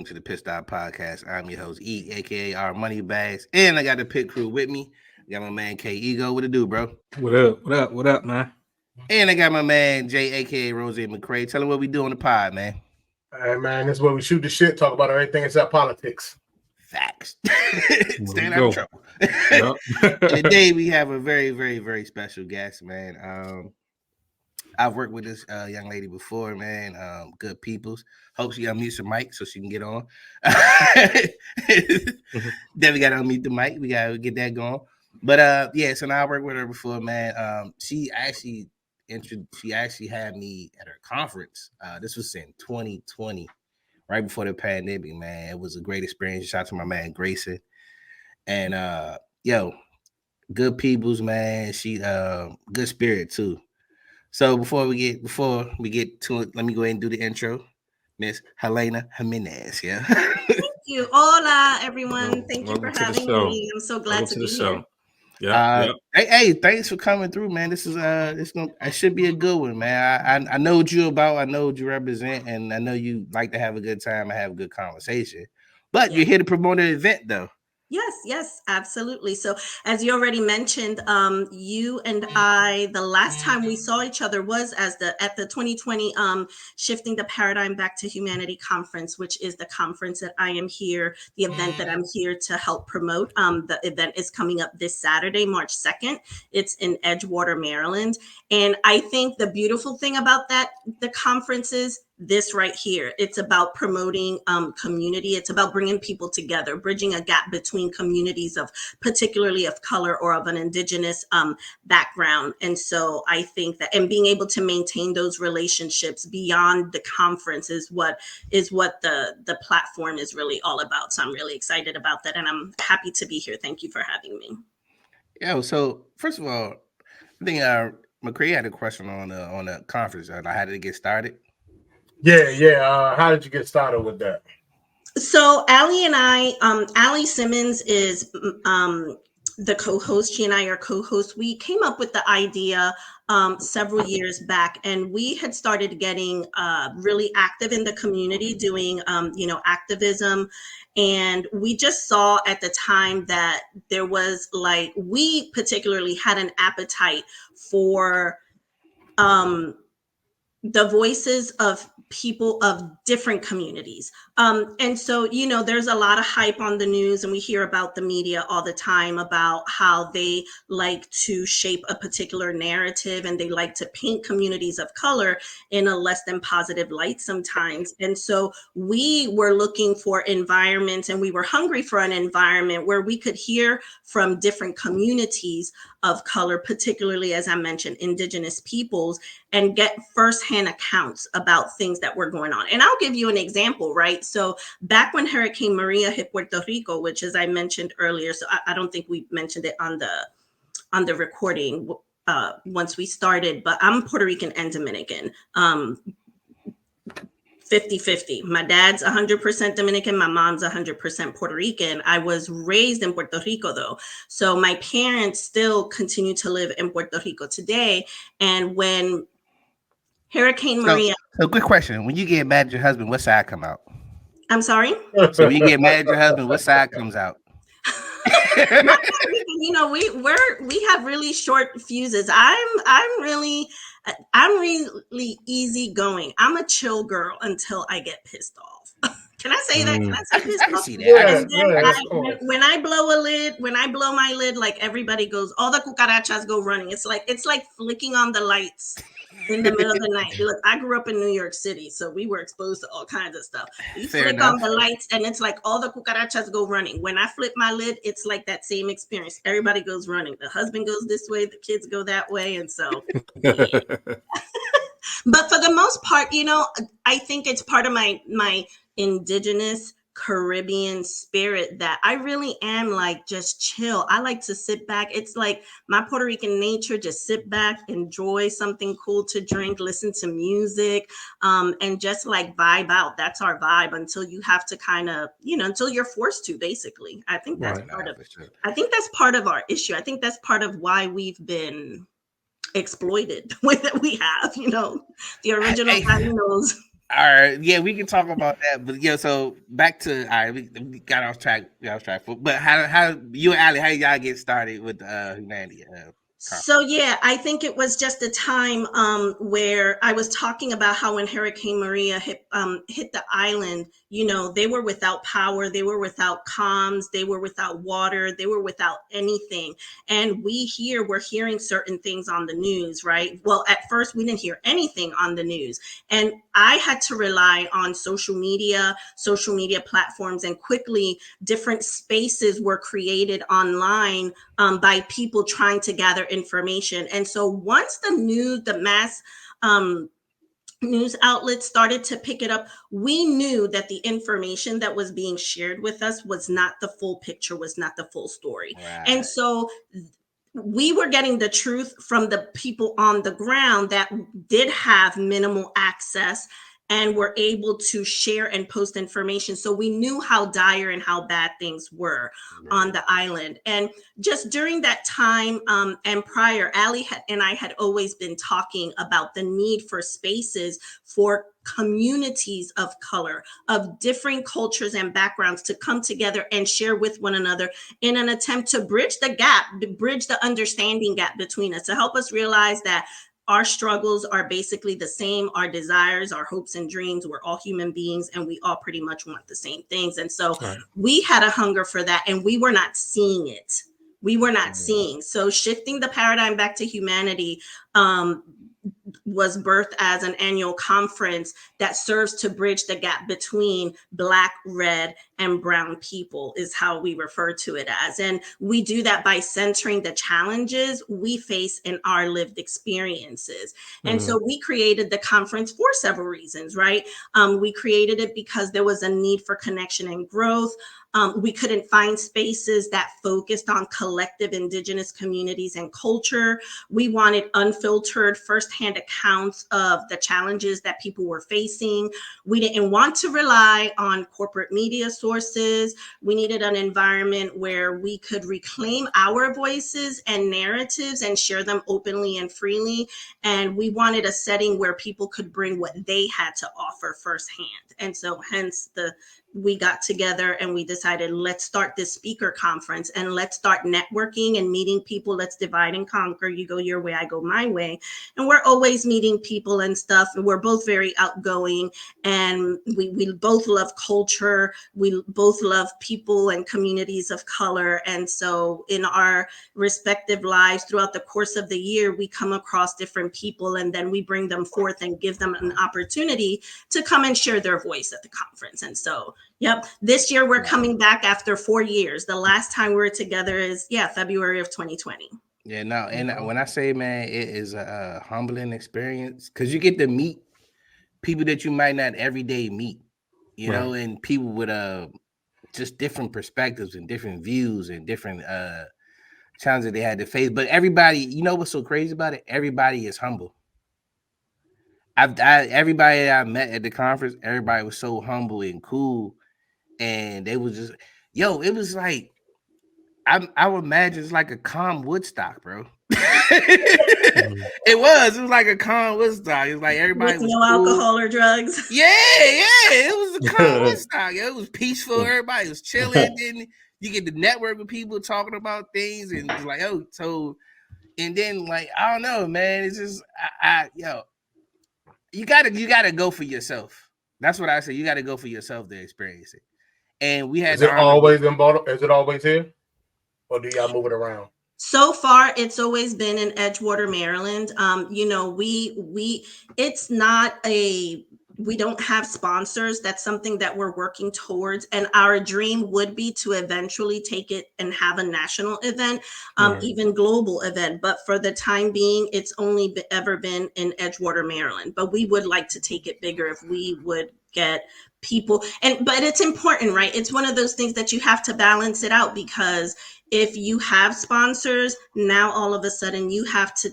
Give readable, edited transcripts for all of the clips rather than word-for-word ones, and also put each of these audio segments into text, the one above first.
welcome to the Pitt Style Podcast. I'm your host, E, aka our Money Bags, and I got the Pitt crew with me. I got my man K Ego. What it do, bro? What up? What up? What up, man? And I got my man Jay, aka Rose McCray. Tell him what we do on the pod, man. Hey, man, this is where we shoot the shit, talk about everything except politics. Facts. Staying out of trouble. Yep. And today we have a very, very, very special guest, man. I've worked with this young lady before, man. Good peoples. Hope she unmutes the mic so she can get on. Then we got to unmute the mic. We got to get that going. But yeah, so now I worked with her before, man. She actually had me at her conference. This was in 2020, right before the pandemic, man. It was a great experience. Shout out to my man Grayson. And good peoples, man. She good spirit too. So before we get to it, let me go ahead and do the intro. Miss Elena Jimenez, yeah. Thank you. Hola, everyone. Thank you for having me. I'm so glad to be here. Yeah. Hey, thanks for coming through, man. This is it should be a good one, man. I know what you're about, I know what you represent, and I know you like to have a good time and have a good conversation. But you're here to promote an event, though. Yes, absolutely. So as you already mentioned, you and I, the last time we saw each other was at the 2020 Shifting the Paradigm Back to Humanity conference, which is the conference that I am here, the event that I'm here to help promote. The event is coming up this Saturday, March 2nd. It's in Edgewater, Maryland. And I think the beautiful thing about the conference is this right here. It's about promoting community. It's about bringing people together, bridging a gap between communities of particularly of color or of an indigenous background. And so I think that, and being able to maintain those relationships beyond the conference is what the platform is really all about. So I'm really excited about that. And I'm happy to be here. Thank you for having me. Yeah. So first of all, I think McCray had a question on the conference. How did it get started? Yeah. How did you get started with that? So Allie and I, Allie Simmons is the co-host. She and I are co-hosts. We came up with the idea several years back, and we had started getting really active in the community, doing activism. And we just saw at the time that there was we particularly had an appetite for the voices of people of different communities. And so, there's a lot of hype on the news, and we hear about the media all the time about how they like to shape a particular narrative, and they like to paint communities of color in a less than positive light sometimes. And so we were looking for environments, and we were hungry for an environment where we could hear from different communities of color, particularly, as I mentioned, indigenous peoples, and get firsthand accounts about things that were going on. And I'll give you an example, right? So back when Hurricane Maria hit Puerto Rico, which, as I mentioned earlier, so I don't think we mentioned it on the recording once we started, but I'm Puerto Rican and Dominican. 50-50. My dad's 100% Dominican. My mom's 100% Puerto Rican. I was raised in Puerto Rico, though. So my parents still continue to live in Puerto Rico today. And when Hurricane Maria... So good question. When you get mad at your husband, what side come out? I'm sorry? So when you get mad at your husband, what side comes out? We have really short fuses. I'm really easygoing. I'm a chill girl until I get pissed off. Can I say that? Can I say pissed off? See that. When I blow my lid, like everybody goes, all the cucarachas go running. It's like flicking on the lights in the middle of the night. Look, I grew up in New York City, so we were exposed to all kinds of stuff. You flick on the lights, and it's like all the cucarachas go running. When I flip my lid, it's like that same experience. Everybody goes running. The husband goes this way, the kids go that way, and so. Yeah. But for the most part, I think it's part of my indigenous Caribbean spirit that I really am like just chill. I like to sit back. It's like my Puerto Rican nature, just sit back, enjoy something cool to drink, listen to music, and just like vibe out. That's our vibe until you have to kind of, until you're forced to, basically. I think that's I think that's part of our issue. I think that's part of why we've been exploited the way that we have, the original Latinos. All right, yeah, we can talk about that. But yeah, so back to all right, we got off track. But how you and Ali, how y'all get started with humanity? So yeah, I think it was just a time where I was talking about how when Hurricane Maria hit the island, you know, they were without power, they were without comms, they were without water, they were without anything. And we here were hearing certain things on the news, right? Well, at first we didn't hear anything on the news, and I had to rely on social media platforms, and quickly different spaces were created online by people trying to gather information. And so once the mass news outlets started to pick it up, we knew that the information that was being shared with us was not the full picture, was not the full story. Right. And so we were getting the truth from the people on the ground that did have minimal access and were able to share and post information. So we knew how dire and how bad things were on the island. And just during that time and prior, Ali and I had always been talking about the need for spaces for communities of color, of different cultures and backgrounds to come together and share with one another in an attempt to bridge the gap, bridge the understanding gap between us, to help us realize that our struggles are basically the same, our desires, our hopes and dreams. We're all human beings and we all pretty much want the same things. And so we had a hunger for that, and we were not seeing it. We were not seeing. So shifting the paradigm back to humanity was birthed as an annual conference that serves to bridge the gap between Black, red, and brown people, is how we refer to it as. And we do that by centering the challenges we face in our lived experiences. And so we created the conference for several reasons, right? We created it because there was a need for connection and growth. We couldn't find spaces that focused on collective Indigenous communities and culture. We wanted unfiltered firsthand accounts of the challenges that people were facing. We didn't want to rely on corporate media sources. We needed an environment where we could reclaim our voices and narratives and share them openly and freely. And we wanted a setting where people could bring what they had to offer firsthand. And so hence we got together and we decided, let's start this speaker conference and let's start networking and meeting people. Let's divide and conquer. You go your way, I go my way. And we're always meeting people and stuff. And we're both very outgoing, and we both love culture. We both love people and communities of color. And so in our respective lives throughout the course of the year, we come across different people, and then we bring them forth and give them an opportunity to come and share their voice at the conference. And so yep. This year we're coming back after 4 years. The last time we were together is February of 2020. Yeah, no, and when I say, man, it is a humbling experience because you get to meet people that you might not every day meet, you know, and people with just different perspectives and different views and different challenges they had to face. But everybody, you know what's so crazy about it? Everybody is humble. Everybody that I met at the conference, everybody was so humble and cool. And they was just, it was like, I would imagine it's like a calm Woodstock, bro. It was like a calm Woodstock. It was like everybody with was no cool. alcohol or drugs. Yeah, it was a calm Woodstock. It was peaceful. Everybody was chilling. Then you get to network with people talking about things, and it's like, and then like I don't know, man. It's just you gotta go for yourself. That's what I say. You gotta go for yourself to experience it. And we had. Is it always in Baltimore? Is it always here, or do y'all move it around? So far, it's always been in Edgewater, Maryland. It's not we don't have sponsors. That's something that we're working towards. And our dream would be to eventually take it and have a national event, even global event. But for the time being, it's only ever been in Edgewater, Maryland. But we would like to take it bigger if we would get people. But it's important, right? It's one of those things that you have to balance it out, because if you have sponsors, now all of a sudden you have to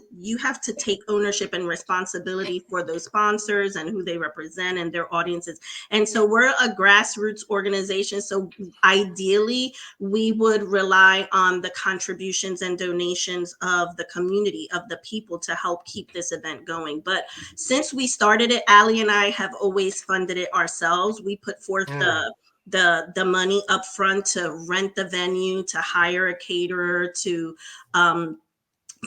take ownership and responsibility for those sponsors and who they represent and their audiences. And so we're a grassroots organization. So ideally, we would rely on the contributions and donations of the community, of the people, to help keep this event going. But since we started it, Ali and I have always funded it ourselves. We put forth the money up front to rent the venue, to hire a caterer, to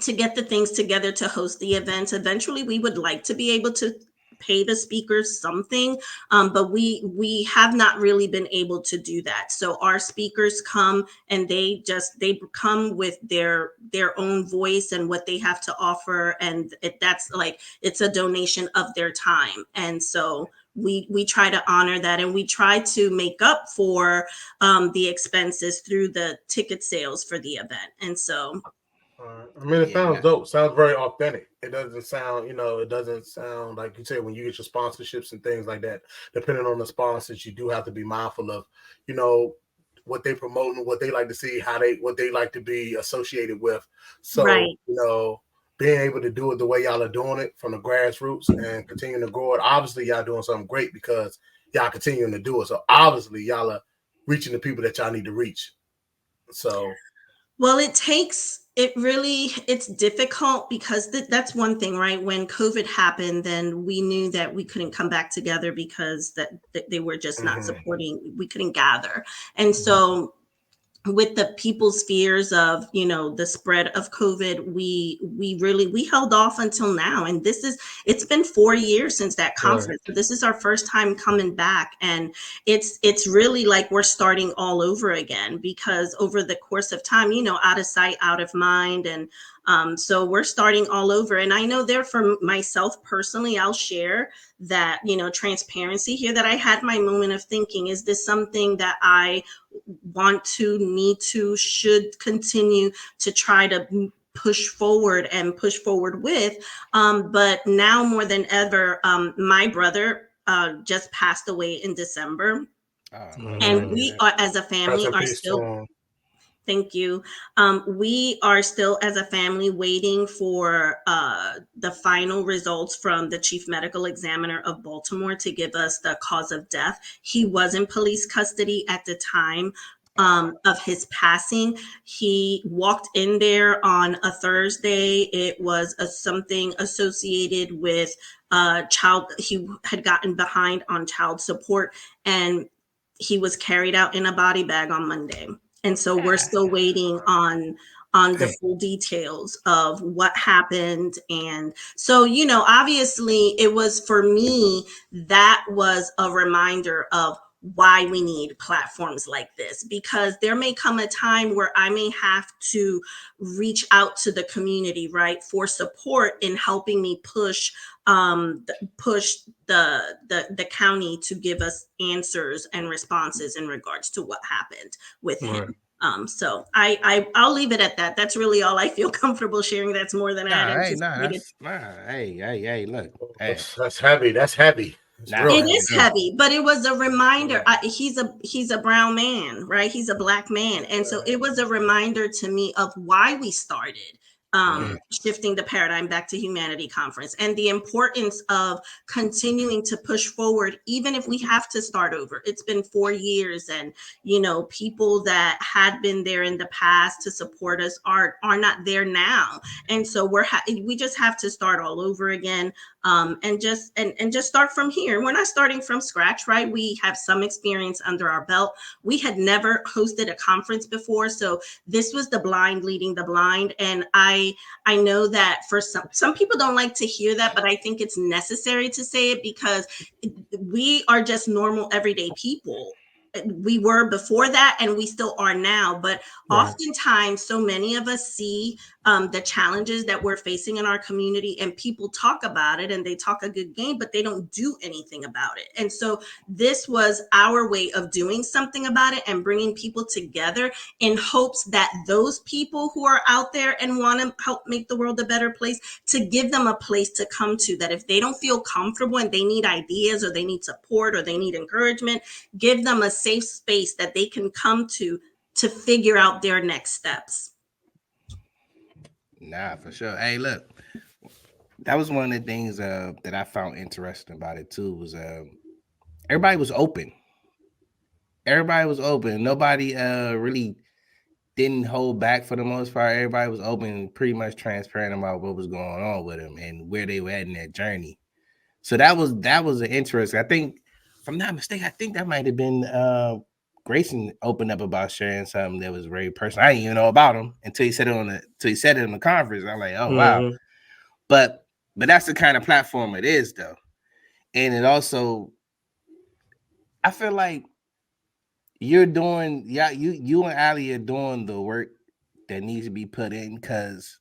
get the things together to host the events. Eventually, we would like to be able to pay the speakers something, but we have not really been able to do that. So our speakers come and they come with their own voice and what they have to offer, and it's a donation of their time. And so we try to honor that, and we try to make up for the expenses through the ticket sales for the event. And so I mean, it sounds dope. Sounds very authentic. It doesn't sound, it doesn't sound like you said when you get your sponsorships and things like that. Depending on the sponsors, you do have to be mindful of, what they promote and what they like to see, what they like to be associated with. So, right. Being able to do it the way y'all are doing it from the grassroots and continuing to grow it. Obviously, y'all doing something great because y'all continuing to do it. So obviously, y'all are reaching the people that y'all need to reach. So, well, it's difficult because that's one thing, right? When COVID happened, then we knew that we couldn't come back together because that they were just not supporting. We couldn't gather, and so with the people's fears of the spread of COVID, we held off until now. And it's been 4 years since that conference. Right. This is our first time coming back, and it's really like we're starting all over again, because over the course of time, out of sight, out of mind. And so we're starting all over. And I know there, for myself personally, I'll share that, transparency here, that I had my moment of thinking, is this something that I should continue to try to push forward with? But now more than ever, my brother just passed away in December. And we are, as a family, are still... Thank you. We are still, as a family, waiting for the final results from the chief medical examiner of Baltimore to give us the cause of death. He was in police custody at the time of his passing. He walked in there on a Thursday. It was something associated with he had gotten behind on child support, and he was carried out in a body bag on Monday. And so we're still waiting on the full details of what happened. And so, obviously it was, for me, that was a reminder of why we need platforms like this, because there may come a time where I may have to reach out to the community, right, for support in helping me push the county to give us answers and responses in regards to what happened with him. So I'll leave it at that. That's really all I feel comfortable sharing. That's more than I had anticipated. Hey, look. Hey. That's heavy. That's heavy. It is heavy, but it was a reminder. He's a brown man, right? He's a Black man. And so it was a reminder to me of why we started shifting the paradigm back to humanity conference, and the importance of continuing to push forward, even if we have to start over. It's been 4 years, and people that had been there in the past to support us are not there now, and so we just have to start all over again, and just start from here. We're not starting from scratch, right? We have some experience under our belt. We had never hosted a conference before, so this was the blind leading the blind. And I know that for some people don't like to hear that, but I think it's necessary to say it, because we are just normal, everyday people. we were before that, and we still are now. But Right. oftentimes, so many of us see the challenges that we're facing in our community, and people talk about it and they talk a good game, but they don't do anything about it. And so this was our way of doing something about it and bringing people together in hopes that those people who are out there and want to help make the world a better place, to give them a place to come to, that if they don't feel comfortable and they need ideas or they need support or they need encouragement, give them a safe space that they can come to figure out their next steps. Nah, for sure. Hey, look, that was one of the things that I found interesting about it too, was everybody was open. Everybody was open. Nobody really didn't hold back for the most part. Everybody was open and pretty much transparent about what was going on with them and where they were at in that journey. So that was an interesting. I think, if I'm not mistaken, I think that might have been Grayson opened up about sharing something that was very personal. I didn't even know about him until he said it on the conference. I'm like, oh wow. But that's the kind of platform it is, though. And it also, I feel like you're doing, you and Ali are doing the work that needs to be put in, because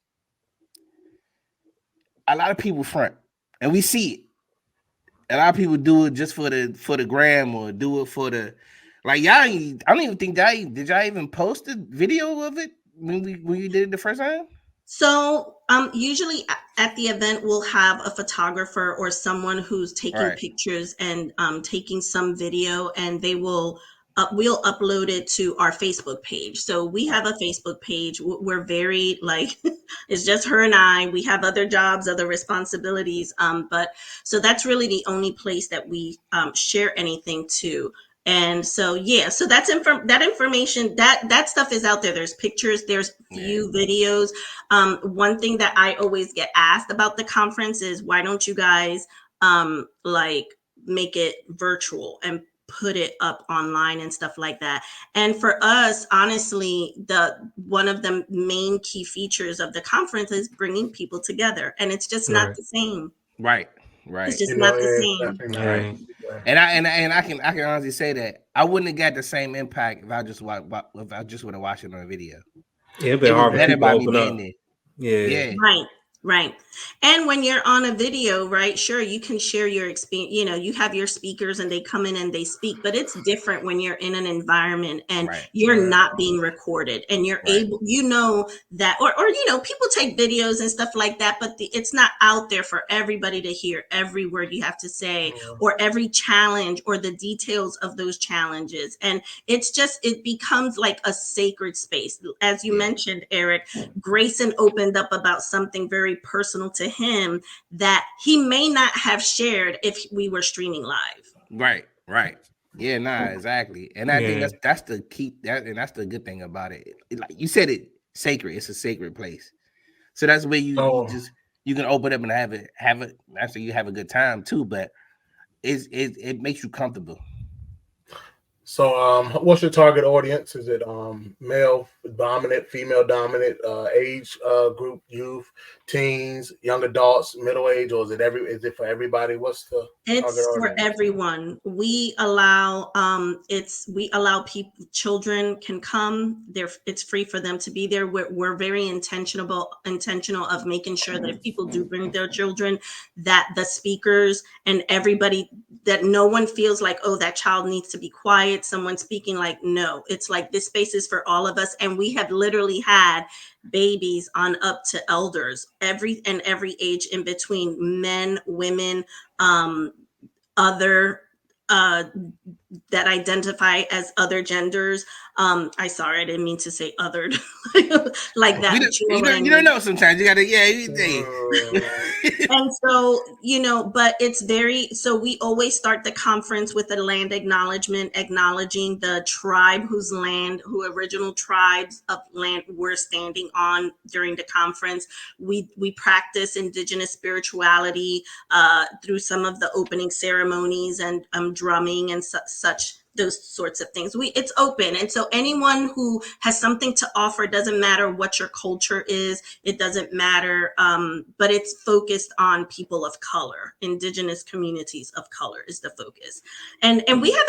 a lot of people front, and we see it. A lot of people do it just for the gram, or do it for the, like, y'all. I don't even think did y'all even post a video of it when you did it the first time? So usually at the event, we'll have a photographer or someone who's taking pictures and taking some video, and they will we'll upload it to our Facebook page. So we have a Facebook page. We're very, like, it's just her and I. We have other jobs, other responsibilities. But so that's really the only place that we share anything to. And so, yeah, so that's that information, that stuff is out there. There's pictures, there's few videos. One thing that I always get asked about the conference is, why don't you guys like make it virtual and put it up online and stuff like that? And for us, honestly, one of the main key features of the conference is bringing people together, and it's just not the same. Right. It's just not the same. Right. And I can honestly say that I wouldn't have got the same impact if I just would have watched it on a video. Yeah, it was better by me being there. Yeah. Right. And when you're on a video, right, sure, you can share your experience. You know, you have your speakers and they come in and they speak, but it's different when you're in an environment and you're not being recorded, and you're able, that, or people take videos and stuff like that, but it's not out there for everybody to hear every word you have to say, or every challenge, or the details of those challenges. And it becomes like a sacred space. As you mentioned, Eric, Grayson opened up about something very personal to him that he may not have shared if we were streaming live. Right. Yeah, exactly. And I think that's the key, and that's the good thing about it. Like you said, it sacred. It's a sacred place. So that's where you can open up and have it. Actually, you have a good time too, but it makes you comfortable. So, what's your target audience? Is it male dominant, female dominant, age group, youth, teens, young adults, middle age, or is it for everybody? What's the It's for everyone. We allow people, children can come. It's free for them to be there. We're very intentional of making sure that if people do bring their children, that the speakers and everybody, that no one feels like, oh, that child needs to be quiet. Someone speaking, like, no, it's like this space is for all of us. And we have literally had babies on up to elders, every age in between, men, women, other that identify as other genders. I didn't mean to say othered like that. You don't know sometimes. You gotta, And so, but it's so we always start the conference with a land acknowledgement, acknowledging the tribe who original tribes of land we're standing on during the conference. We practice indigenous spirituality through some of the opening ceremonies and drumming and such those sorts of things. It's open. And so anyone who has something to offer, doesn't matter what your culture is, it doesn't matter. But it's focused on people of color, indigenous communities of color is the focus. And we have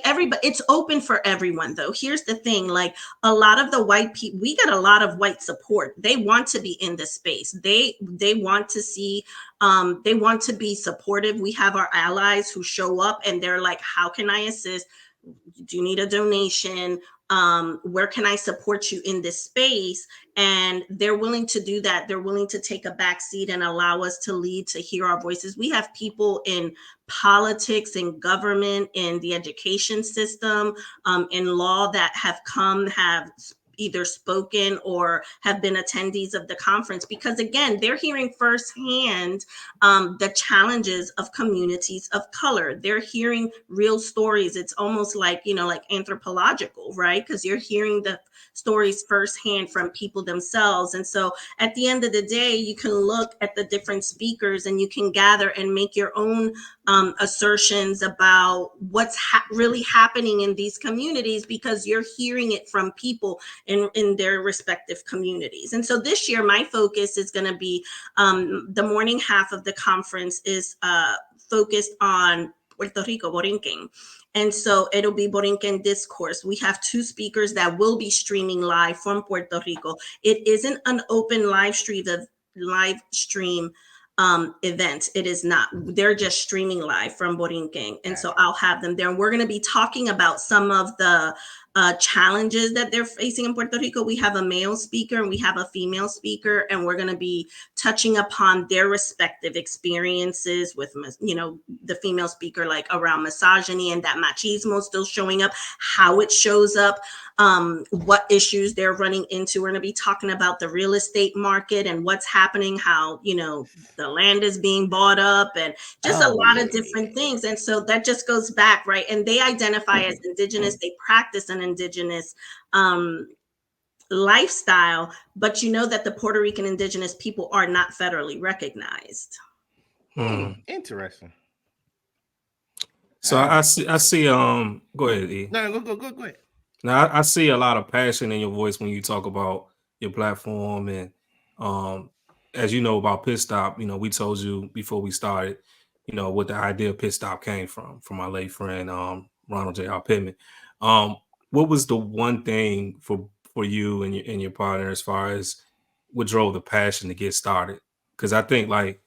everybody, it's open for everyone though. Here's the thing, like a lot of the white people, we get a lot of white support. They want to be in the space. They want to see, they want to be supportive. We have our allies who show up and they're like, how can I assist? Do you need a donation? Where can I support you in this space? And they're willing to do that. They're willing to take a back seat and allow us to lead, to hear our voices. We have people in politics, in government, in the education system, in law that have either spoken or have been attendees of the conference, because again, they're hearing firsthand the challenges of communities of color. They're hearing real stories. It's almost like, like anthropological, right? Because you're hearing the stories firsthand from people themselves. And so at the end of the day, you can look at the different speakers and you can gather and make your own assertions about what's really happening in these communities, because you're hearing it from people in their respective communities. And so this year, my focus is going to be the morning half of the conference is focused on Puerto Rico, Borinquen. And so it'll be Borinquen discourse. We have 2 speakers that will be streaming live from Puerto Rico. It isn't an open live stream event. It is not. They're just streaming live from Borinquen. And so I'll have them there. And we're going to be talking about some of the challenges that they're facing in Puerto Rico. We have a male speaker and we have a female speaker, and we're going to be touching upon their respective experiences with, the female speaker, like around misogyny and that machismo still showing up, how it shows up, what issues they're running into. We're going to be talking about the real estate market and what's happening, how, the land is being bought up, and just a lot of different things. And so that just goes back, right? And they identify as indigenous, they practice an indigenous lifestyle, but that the Puerto Rican indigenous people are not federally recognized. Interesting. So I see go ahead, E. No, go ahead. Now I see a lot of passion in your voice when you talk about your platform, and as you know about Pit Stop, we told you before we started, what the idea of Pit Stop came from our late friend Ronald J.R. Pittman. What was the one thing for you and your partner as far as what drove the passion to get started? Because I think like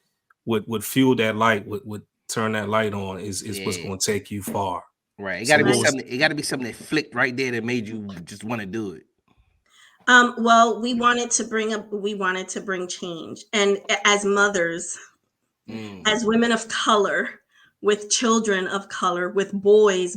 what fuel that light, would turn that light on is what's going to take you far. Right. It got to be something. It got to be something that flicked right there that made you just want to do it. Well, we wanted to bring change, and as mothers, as women of color, with children of color, with boys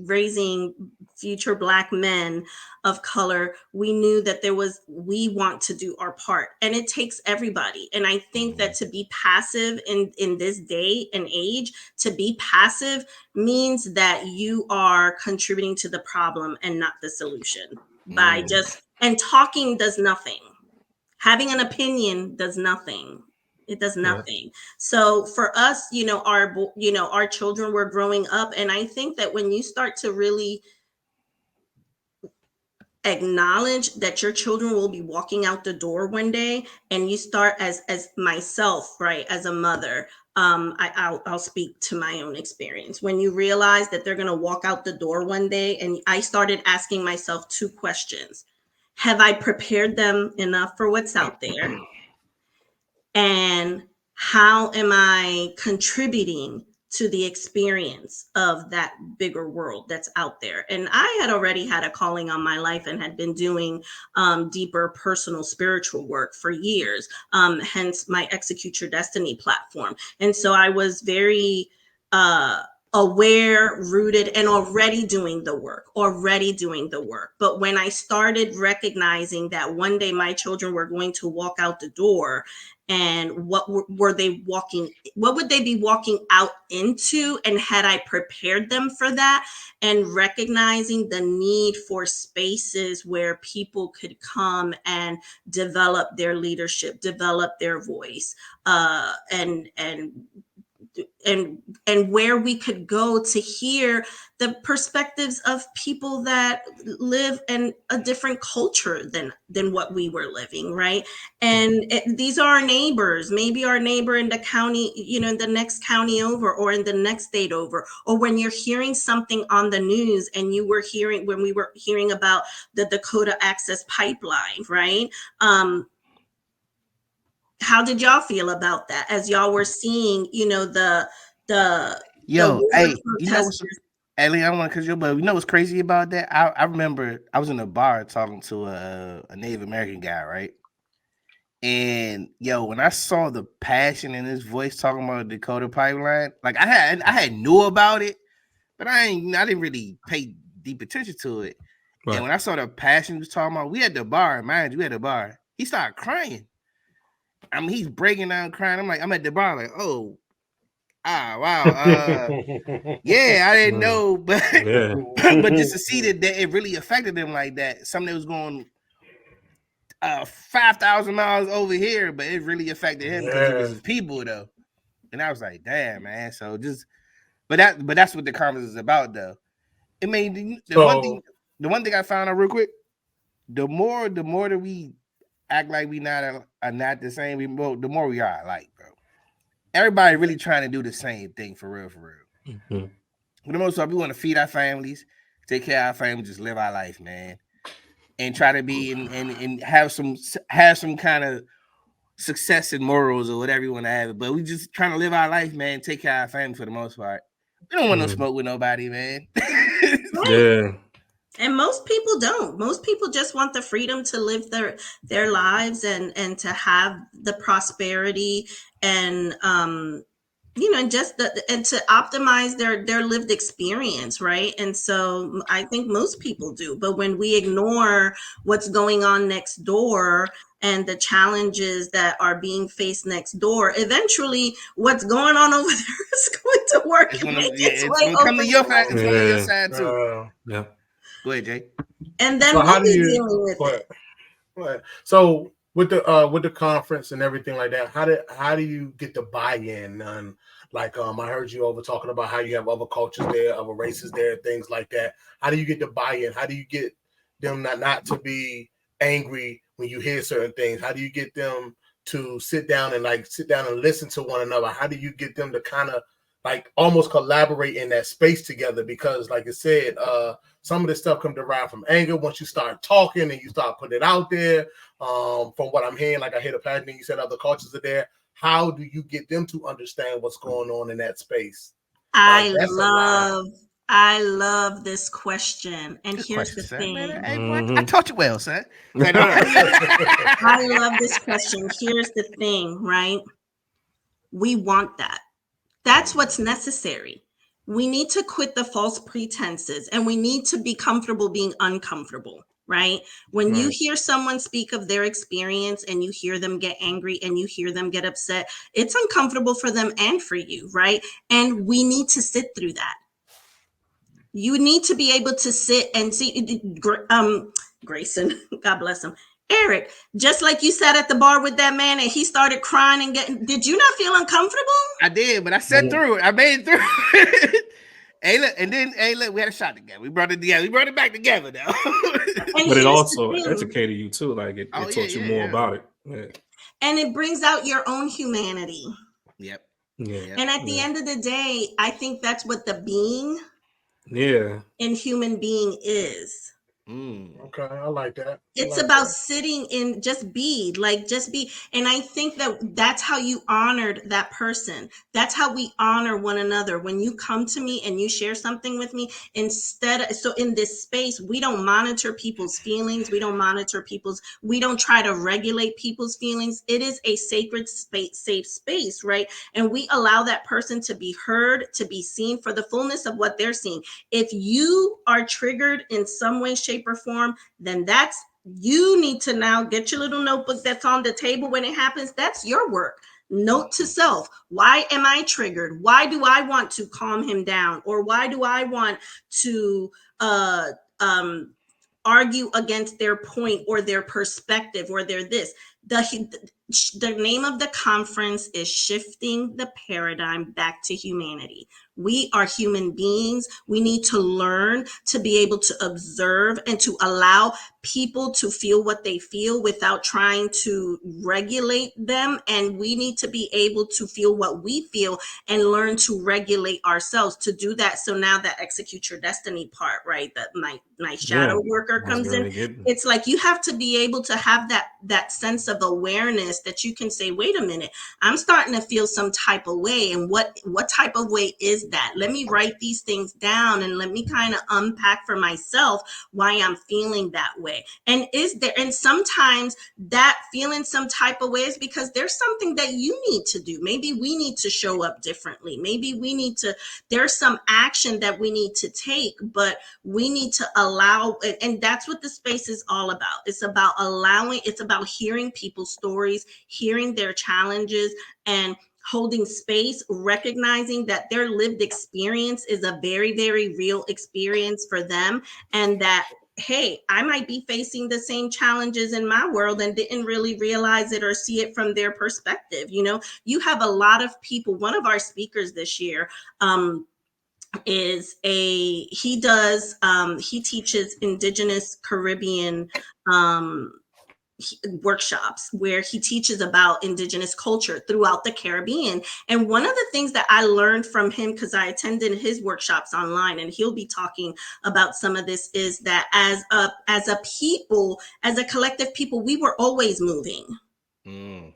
raising future Black men of color, we knew that we want to do our part, and it takes everybody. And I think that to be passive in this day and age, to be passive means that you are contributing to the problem and not the solution. And talking does nothing. Having an opinion does nothing. It does nothing. Yeah. So for us, our children were growing up. And I think that when you start to really acknowledge that your children will be walking out the door one day, and you start as myself, right, as a mother, I'll speak to my own experience. When you realize that they're going to walk out the door one day, and I started asking myself 2 questions. Have I prepared them enough for what's out there? And how am I contributing to the experience of that bigger world that's out there? And I had already had a calling on my life and had been doing deeper personal spiritual work for years, hence my Execute Your Destiny platform. And so I was very aware, rooted, and already doing the work. But when I started recognizing that one day my children were going to walk out the door, and what would they be walking out into, and had I prepared them for that, and recognizing the need for spaces where people could come and develop their leadership, develop their voice, and and where we could go to hear the perspectives of people that live in a different culture than what we were living, right? And these are our neighbors, maybe our neighbor in the county, in the next county over, or in the next state over, or when you're hearing something on the news, and when we were hearing about the Dakota Access Pipeline, right? How did y'all feel about that as y'all were seeing, the hey, Ellie, I don't want to cut you, but you know what's crazy about that? I remember I was in a bar talking to a Native American guy, right? And when I saw the passion in his voice talking about the Dakota Pipeline, like I had knew about it, but I didn't really pay deep attention to it. Right. And when I saw the passion he was talking about, we at the bar, mind you, we at the bar. He started crying. I mean, he's breaking down crying. I'm at the bar, like, oh, wow. Yeah, I didn't know, but but just to see that it really affected him like that. Something that was going 5,000 miles over here, but it really affected him because it was his people, though. And I was like, damn, man. So but that's what the conference is about, though. It made the one thing I found out real quick. The more that we act like we are not the same, the more we are alike, bro. Everybody really trying to do the same thing for real. Mm-hmm. For the most part, we want to feed our families, take care of our families, just live our life, man, and try to be and have some kind of success and morals or whatever you want to have. But we just trying to live our life, man, take care of our family for the most part. We don't want no smoke with nobody, man. Yeah. And most people don't. Most people just want the freedom to live their lives and to have the prosperity and and to optimize their lived experience, right? And so I think most people do. But when we ignore what's going on next door and the challenges that are being faced next door, eventually what's going on over there is going to work. It's going to come to your side. It's going to your side too. Yeah. Go ahead, Jay. And then we'll be dealing with it. Right. So with the conference and everything like that, how do you get the buy-in? And I heard you over talking about how you have other cultures there, other races there, things like that. How do you get the buy-in? How do you get them not to be angry when you hear certain things? How do you get them to sit down and listen to one another? How do you get them to kind of almost collaborate in that space together? Because like I said, some of this stuff can derive from anger once you start talking and you start putting it out there. From what I'm hearing, I hear the passion, you said other cultures are there. How do you get them to understand what's going on in that space? I love this question. And here's the thing. I taught you well, sir. I love this question. Here's the thing, right? We want that. That's what's necessary. We need to quit the false pretenses and we need to be comfortable being uncomfortable, right? When you hear someone speak of their experience and you hear them get angry and you hear them get upset, it's uncomfortable for them and for you, right? And we need to sit through that. You need to be able to sit and see, Grayson, God bless him. Eric, just like you sat at the bar with that man and he started crying did you not feel uncomfortable? I did, but I sat through it. I made it through it. We had a shot together. We brought it together. We brought it back together now. But it also educated you too. It taught you more about it. Yeah. And it brings out your own humanity. Yep. Yeah. And at the end of the day, I think that's what the being in human being is. Okay, I like that. It's about sitting in just be. And I think that's how you honored that person. That's how we honor one another. When you come to me and you share something with me, so in this space, we don't monitor people's feelings. We don't try to regulate people's feelings. It is a sacred space, safe space, right? And we allow that person to be heard, to be seen for the fullness of what they're seeing. If you are triggered in some way, shape, or form, then you need to now get your little notebook that's on the table when it happens. That's your work. Note to self. Why am I triggered? Why do I want to calm him down? Or why do I want to argue against their point or their perspective or their this? The name of the conference is Shifting the Paradigm Back to Humanity. We are human beings. We need to learn to be able to observe and to allow people to feel what they feel without trying to regulate them. And we need to be able to feel what we feel and learn to regulate ourselves to do that. So now that execute your destiny part, right? That my shadow worker comes in. It's like you have to be able to have that sense of awareness that you can say, wait a minute, I'm starting to feel some type of way. And what type of way is that? Let me write these things down and let me kind of unpack for myself why I'm feeling that way. And sometimes that feeling some type of way is because there's something that you need to do. Maybe we need to show up differently. Maybe there's some action that we need to take, but we need to allow, and that's what the space is all about. It's about allowing, it's about hearing people's stories, hearing their challenges, and holding space, recognizing that their lived experience is a very, very real experience for them. And that, hey, I might be facing the same challenges in my world and didn't really realize it or see it from their perspective. You know, you have a lot of people. One of our speakers this year, he teaches Indigenous Caribbean workshops where he teaches about Indigenous culture throughout the Caribbean. And one of the things that I learned from him, because I attended his workshops online, and he'll be talking about some of this, is that as a people, as a collective people, we were always moving.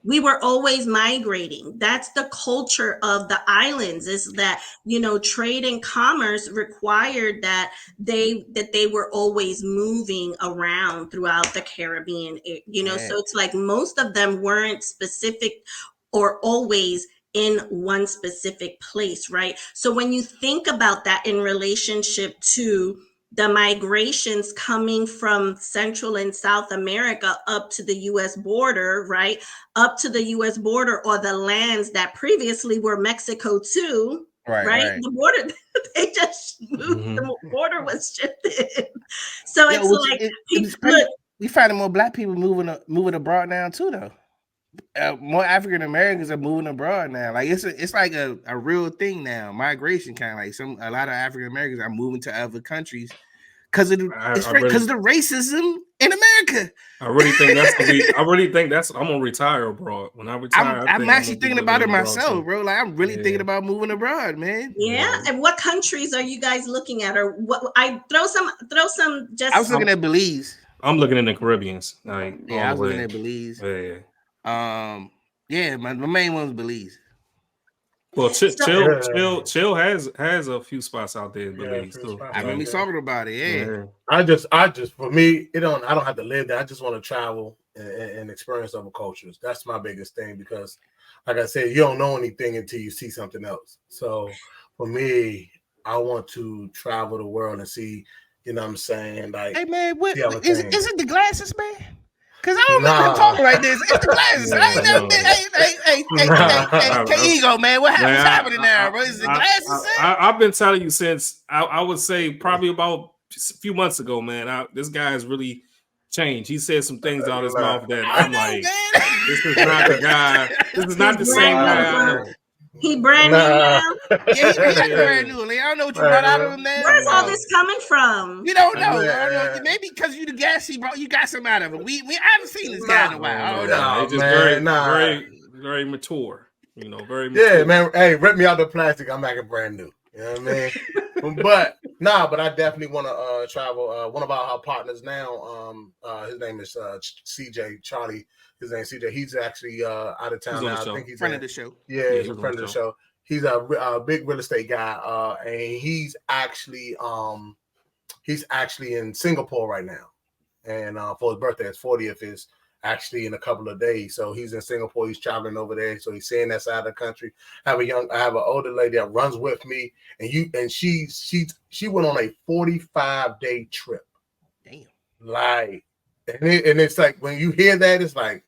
We were always migrating. That's the culture of the islands, is that, you know, trade and commerce required that they were always moving around throughout the Caribbean, you know. So it's like most of them weren't specific or always in one specific place, right? So when you think about that in relationship to the migrations coming from Central and South America up to the U.S. border, right? Up to the U.S. border, or the lands that previously were Mexico too, right? The border, they just moved, the border was shifted. So we finding more Black people moving abroad now too, though. More African Americans are moving abroad now. Like it's like a real thing now. Migration, kind of like a lot of African Americans are moving to other countries because of the racism in America. I really think I'm gonna retire abroad. When I retire, I'm actually thinking about it myself, bro. Like I'm really thinking about moving abroad, man. Yeah. And what countries are you guys looking at, or what? I throw some. Just I was looking at Belize. I'm looking in the Caribbeans. Like I was looking at Belize. My main one was Belize. Well, Chill has a few spots out there in Belize too. I remember talking about it. Yeah. I just for me, I don't have to live there. I just want to travel and experience other cultures. That's my biggest thing, because, like I said, you don't know anything until you see something else. So for me, I want to travel the world and see. You know what I'm saying? Like, hey man, what is it? The glasses, man? Cause I don't remember talking like this. It's the glasses. I ain't never been. Hey, ego, man. What's happening now, bro? Is the glasses? I've been telling you since I would say probably about a few months ago, man. This guy has really changed. He said some things out his mouth that I'm like, this is not the guy. This is not the same guy. He brand new now. Yeah, he brand new. I don't know what you brought out of him, man. Where's all this coming from? We don't know. I don't know. Maybe because you the gas he brought, you got some out of him. We haven't seen this guy in a while. I don't know. It's just very mature. You know, very mature. Yeah, man. Hey, rip me out the plastic. I'm acting brand new. You know what I mean? but I definitely want to travel. One of our partners now, his name is CJ Charlie. His name's CJ. He's actually out of town now. I think he's friend of the show. Yeah, he's a friend of the show. He's a big real estate guy, and he's actually in Singapore right now. And for his birthday, his 40th is actually in a couple of days. So he's in Singapore. He's traveling over there. So he's seeing that side of the country. I have an older lady that runs with me, and she went on a 45-day trip. Damn. Like, and it's like when you hear that, it's like,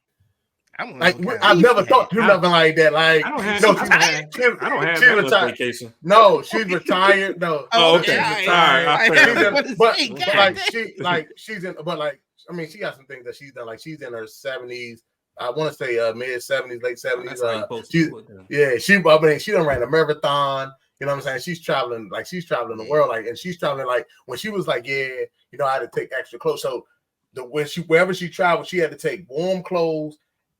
I've never thought to do nothing like that. Like, I don't have that much vacation. No, she's retired. No. Oh, okay. She's in. But like, I mean, she got some things that she's done. Like, she's in her 70s, I want to say mid 70s, late 70s. She done ran a marathon. You know what I'm saying? She's traveling the world, and she's traveling when she was I had to take extra clothes. So wherever she traveled, she had to take warm clothes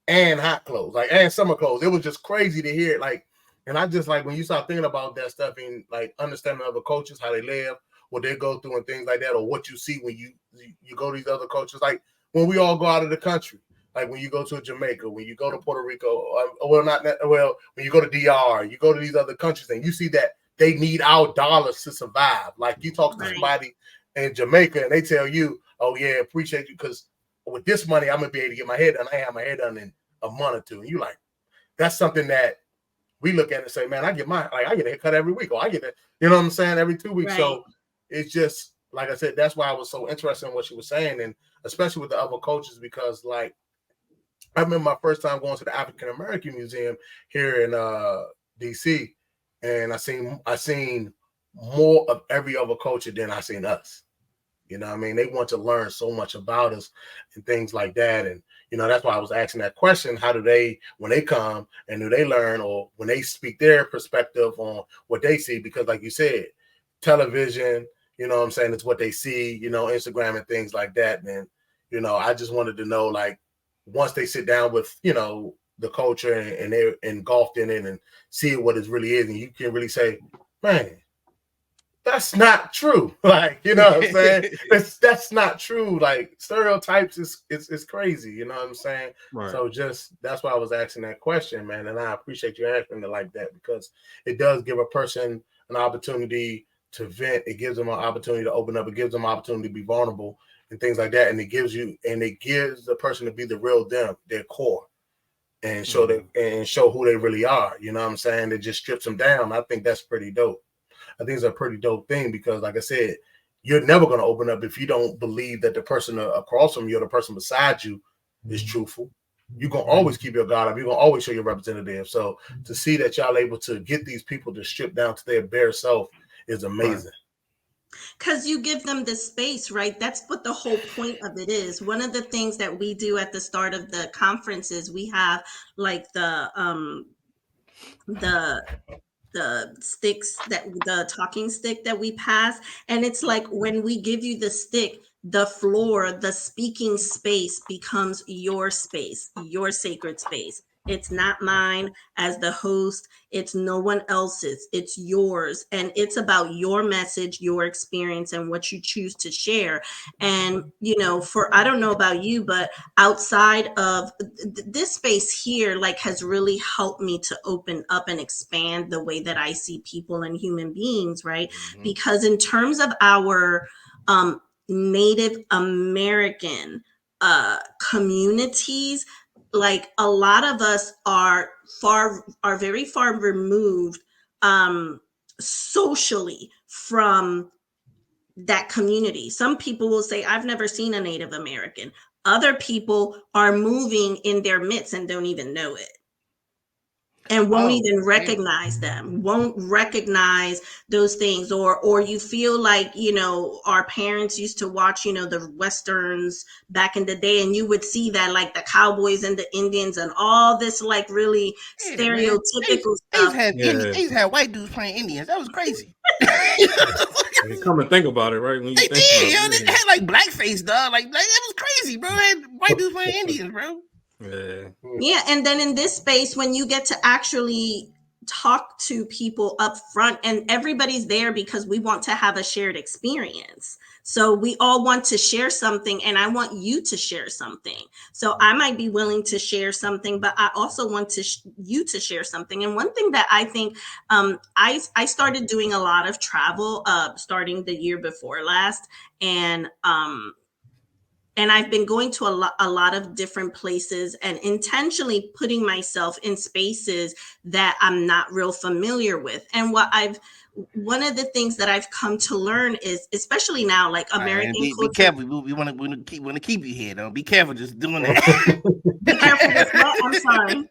and hot clothes, and summer clothes. It was just crazy to hear it, and I just when you start thinking about that stuff and understanding other cultures, how they live, what they go through and things like that, or what you see when you go to these other cultures, when we all go out of the country. When you go to Jamaica, when you go to Puerto Rico, when you go to DR, you go to these other countries and you see that they need our dollars to survive. You talk to somebody in Jamaica and they tell you, oh yeah, appreciate you because with this money, I'm going to be able to get my hair done. I have my hair done in a month or two. And you that's something that we look at and say, man, I get I get a haircut every week, or I get it, you know what I'm saying, every 2 weeks. Right. So it's just, like I said, that's why I was so interested in what she was saying. And especially with the other cultures, because I remember my first time going to the African American Museum here in DC, and I seen more of every other culture than I seen us. You know what I mean? They want to learn so much about us and things like that. And, that's why I was asking that question. How do they, when they come and do they learn, or when they speak their perspective on what they see? Because like you said, television, you know what I'm saying, it's what they see, Instagram and things like that. And, I just wanted to know, once they sit down with, the culture and they're engulfed in it and see what it really is, and you can really say, man, that's not true. You know what I'm saying? that's not true. Stereotypes is crazy. You know what I'm saying? Right. So that's why I was asking that question, man. And I appreciate you answering it like that, because it does give a person an opportunity to vent. It gives them an opportunity to open up. It gives them an opportunity to be vulnerable and things like that. And it gives the person to be the real them, their core, and show who they really are. You know what I'm saying? It just strips them down. I think that's pretty dope. I think it's a pretty dope thing, because like I said, you're never going to open up if you don't believe that the person across from you or the person beside you is truthful. You're going to always keep your guard up. You're going to always show your representative. So to see that y'all able to get these people to strip down to their bare self is amazing. Because you give them the space, right? That's what the whole point of it is. One of the things that we do at the start of the conference is we have the sticks, the talking stick that we pass. And it's when we give you the stick, the floor, the speaking space becomes your space, your sacred space. It's not mine as the host. It's no one else's. It's yours. And it's about your message, your experience, and what you choose to share. And, I don't know about you, but outside of this space here, has really helped me to open up and expand the way that I see people and human beings, right? Mm-hmm. Because in terms of our Native American communities, a lot of us are very far removed socially from that community. Some people will say, I've never seen a Native American. Other people are moving in their midst and don't even know it. And won't even recognize them, won't recognize those things. Or you feel our parents used to watch, the Westerns back in the day, and you would see that the cowboys and the Indians and all this really stereotypical stuff. They used to have white dudes playing Indians. That was crazy. Come and think about it, right? When you they had blackface, dog. That was crazy, bro. They had white dudes playing Indians, bro. Yeah, and then in this space, when you get to actually talk to people up front, and everybody's there because we want to have a shared experience. So we all want to share something, and I want you to share something. So I might be willing to share something, but I also want you to share something. And one thing that I think I started doing a lot of travel starting the year before last, and I've been going to a lot of different places and intentionally putting myself in spaces that I'm not real familiar with. And one of the things that I've come to learn is, especially now, American culture. Be careful. We want to keep you here, though. Be careful just doing that. Be careful with what? I'm sorry.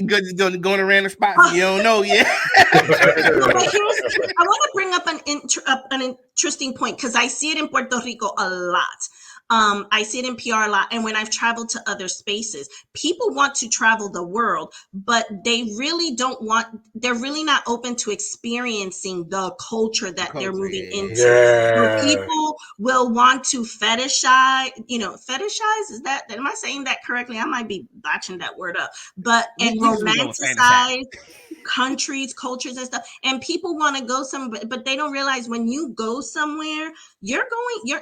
Going to random spots you don't know yet. I want to bring up an interesting point, because I see it in Puerto Rico a lot. I see it in PR a lot. And when I've traveled to other spaces, people want to travel the world, but they're really not open to experiencing the culture that they're moving into. So people will want to fetishize, am I saying that correctly? I might be botching that word up, but and romanticize countries, cultures, and stuff. And people want to go somewhere, but they don't realize when you go somewhere, you're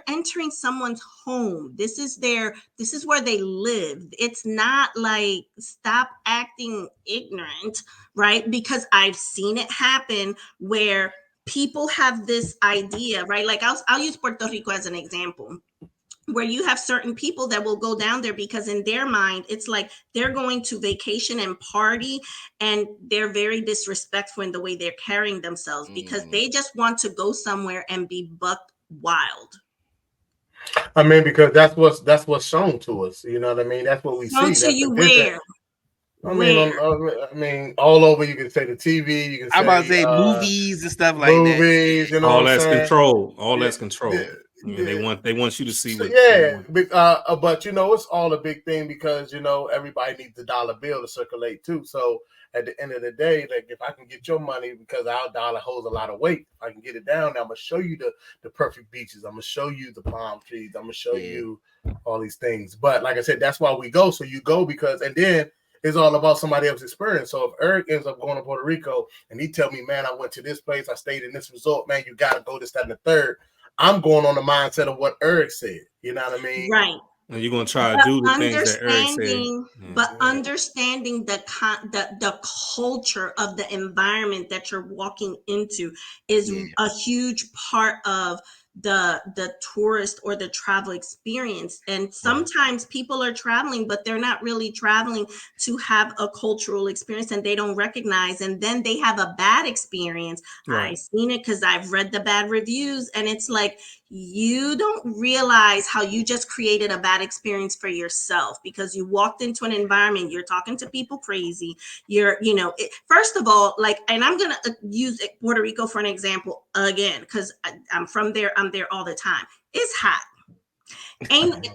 entering someone's home. This is where they live. It's not like, stop acting ignorant, right? Because I've seen it happen where people have this idea, right? Like I'll use Puerto Rico as an example, where you have certain people that will go down there because in their mind, it's like they're going to vacation and party, and they're very disrespectful in the way they're carrying themselves because they just want to go somewhere and be buck wild. I mean, because that's what's shown to us. You know what I mean? That's what we see. To you where? I mean, all over. You can say the TV. You can say, I'm about to say movies and stuff like movies, that. You know, all that's control. All that's control. Yeah. Yeah, they want you to see what. But you know, it's all a big thing because you know everybody needs the dollar bill to circulate too. So at the end of the day, like if I can get your money because our dollar holds a lot of weight, if I can get it down, I'm gonna show you the perfect beaches. I'm gonna show you the palm trees. I'm gonna show you all these things. But like I said, that's why we go. So you go because, and then it's all about somebody else's experience. So if Eric ends up going to Puerto Rico and he tell me, man, I went to this place, I stayed in this resort, man, you gotta go this, that, and the third. I'm going on the mindset of what Eric said. You know what I mean? Right. And you're gonna try to do the things that Eric said. But understanding the culture of the environment that you're walking into is a huge part of the tourist or the travel experience. And sometimes people are traveling, but they're not really traveling to have a cultural experience, and they don't recognize, and then they have a bad experience. I've seen it because I've read the bad reviews, and it's like, you don't realize how you just created a bad experience for yourself because you walked into an environment, you're talking to people crazy. First of all, like, and I'm going to use Puerto Rico for an example again, because I'm from there. I'm there all the time. It's hot.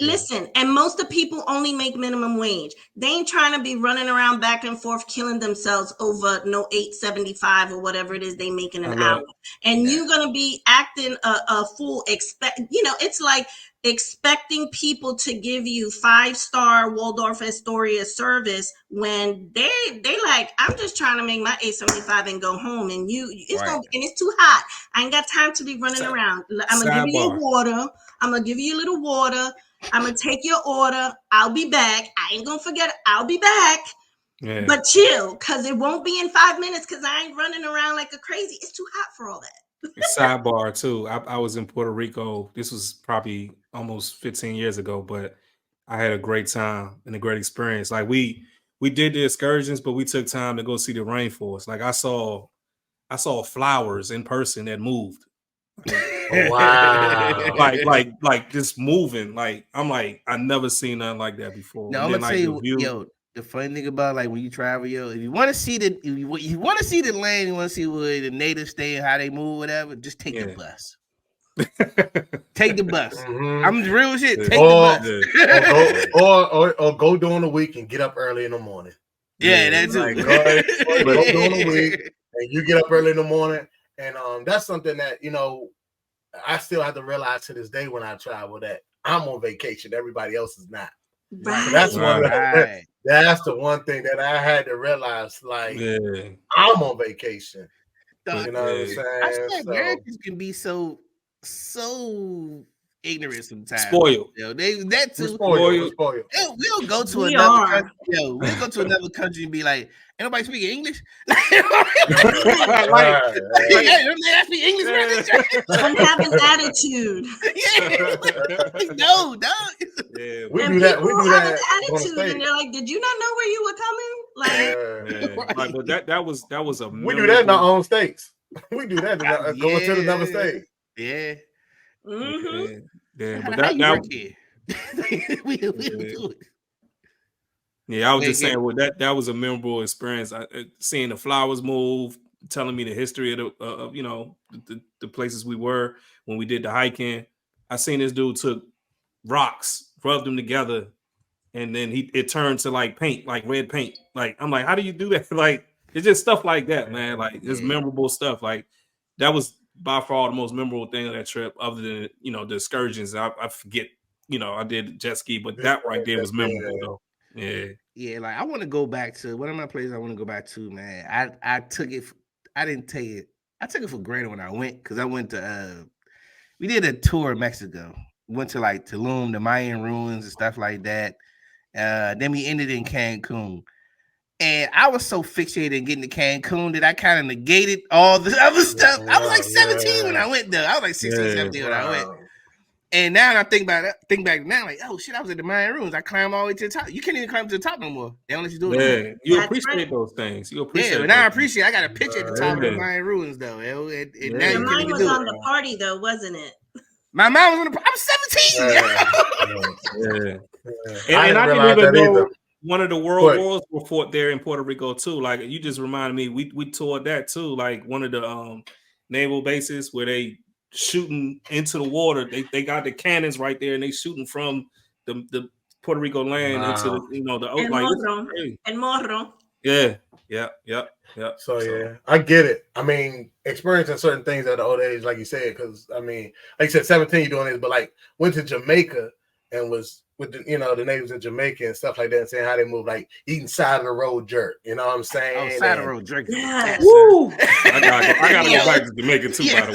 Listen, and most of the people only make minimum wage. They ain't trying to be running around back and forth killing themselves over no $8.75 or whatever it is they make in an hour. And you're gonna be acting a fool. It's like expecting people to give you 5-star Waldorf Astoria service when they like, I'm just trying to make my $8.75 and go home, and it's too hot. I ain't got time to be running around. I'm gonna give you your water. I'm gonna give you a little water. I'm gonna take your order. I'll be back. I ain't gonna forget. I'll be back. Yeah. But chill, because it won't be in 5 minutes because I ain't running around like a crazy. It's too hot for all that. Sidebar too. I was in Puerto Rico. This was probably almost 15 years ago, but I had a great time and a great experience. Like we did the excursions, but we took time to go see the rainforest. Like I saw flowers in person that moved. Wow. like just moving. Like I'm like, I never seen nothing like that before. No, I'm gonna tell you, the funny thing about like when you travel, if you want to see the land, you want to see where the natives stay and how they move, whatever, just take the bus. Take the bus. Mm-hmm. I'm real shit. Take the bus. Or go during the week and get up early in the morning. Yeah, that's like, go during the week and you get up early in the morning. And that's something that, I still have to realize to this day when I travel that I'm on vacation. Everybody else is not. Right. So that's the one thing that I had to realize. Like, I'm on vacation. You know what I'm saying? I feel like Americans can be so ignorant sometimes. Spoiled. That too. Spoiled. We'll go to another country. We'll go to another country and be like, ain't nobody speaking English? Hey, I speak English. I'm having attitude. No. Yeah, we do that. We do that. Attitude, and they're like, "Did you not know where you were coming?" Like, but that was a. We do that in our own states. We do that going to another state. Yeah. Mm-hmm. Yeah, but that we do it. Yeah, I was just saying, that was a memorable experience. Seeing the flowers move, telling me the history of the places we were when we did the hiking. I seen this dude took rocks, rubbed them together, and then it turned to like paint, like red paint. Like I'm like, how do you do that? Like it's just stuff like that, man. Like it's memorable stuff. Like that was by far the most memorable thing of that trip, other than the excursions. I forget, I did jet ski, but that right there was memorable though. Yeah, like I want to go back to one of my places I want to go back to, man. I took it. I didn't take it. I took it for granted when I went, because I went to we did a tour in Mexico. Went to like Tulum, the Mayan ruins and stuff like that. Then we ended in Cancun. And I was so fixated in getting to Cancun that I kind of negated all the other stuff. I was like 17 when I went there. I was like 16, 17 when I went. And now I think back now, like, oh shit, I was at the Mayan ruins. I climbed all the way to the top. You can't even climb to the top no more. They don't let you do it. Yeah, you appreciate those things. You appreciate. Yeah, but now I appreciate. I got a picture at the top of the Mayan ruins though. Now your mind was on the party though, wasn't it? My mom was on the. I was 17. And I didn't even know one of the world wars were fought there in Puerto Rico too. Like you just reminded me, we toured that too. Like one of the naval bases where they shooting into the water. They got the cannons right there, and they shooting from the Puerto Rico land into the El Morro. Yeah. So I get it. I mean, experiencing certain things at the old age, like you said, because I mean, like you said, 17 you're doing this, but like went to Jamaica and was with the natives in Jamaica and stuff like that, and saying how they move, like eating side of the road jerk. You know what I'm saying? Side of the road jerk. Yeah. Woo! I gotta go back to Jamaica too, by the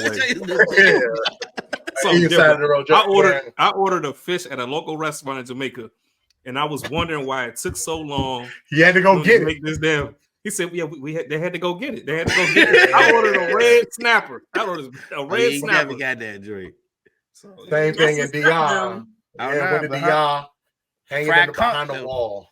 way. I ordered a fish at a local restaurant in Jamaica, and I was wondering why it took so long. He had to go get make this damn. He said, "Yeah, they had to go get it. They had to go get it." I ordered a red snapper. I ordered a red snapper. You got that drink. So, same thing in DR. Went to DR, hanging behind the wall.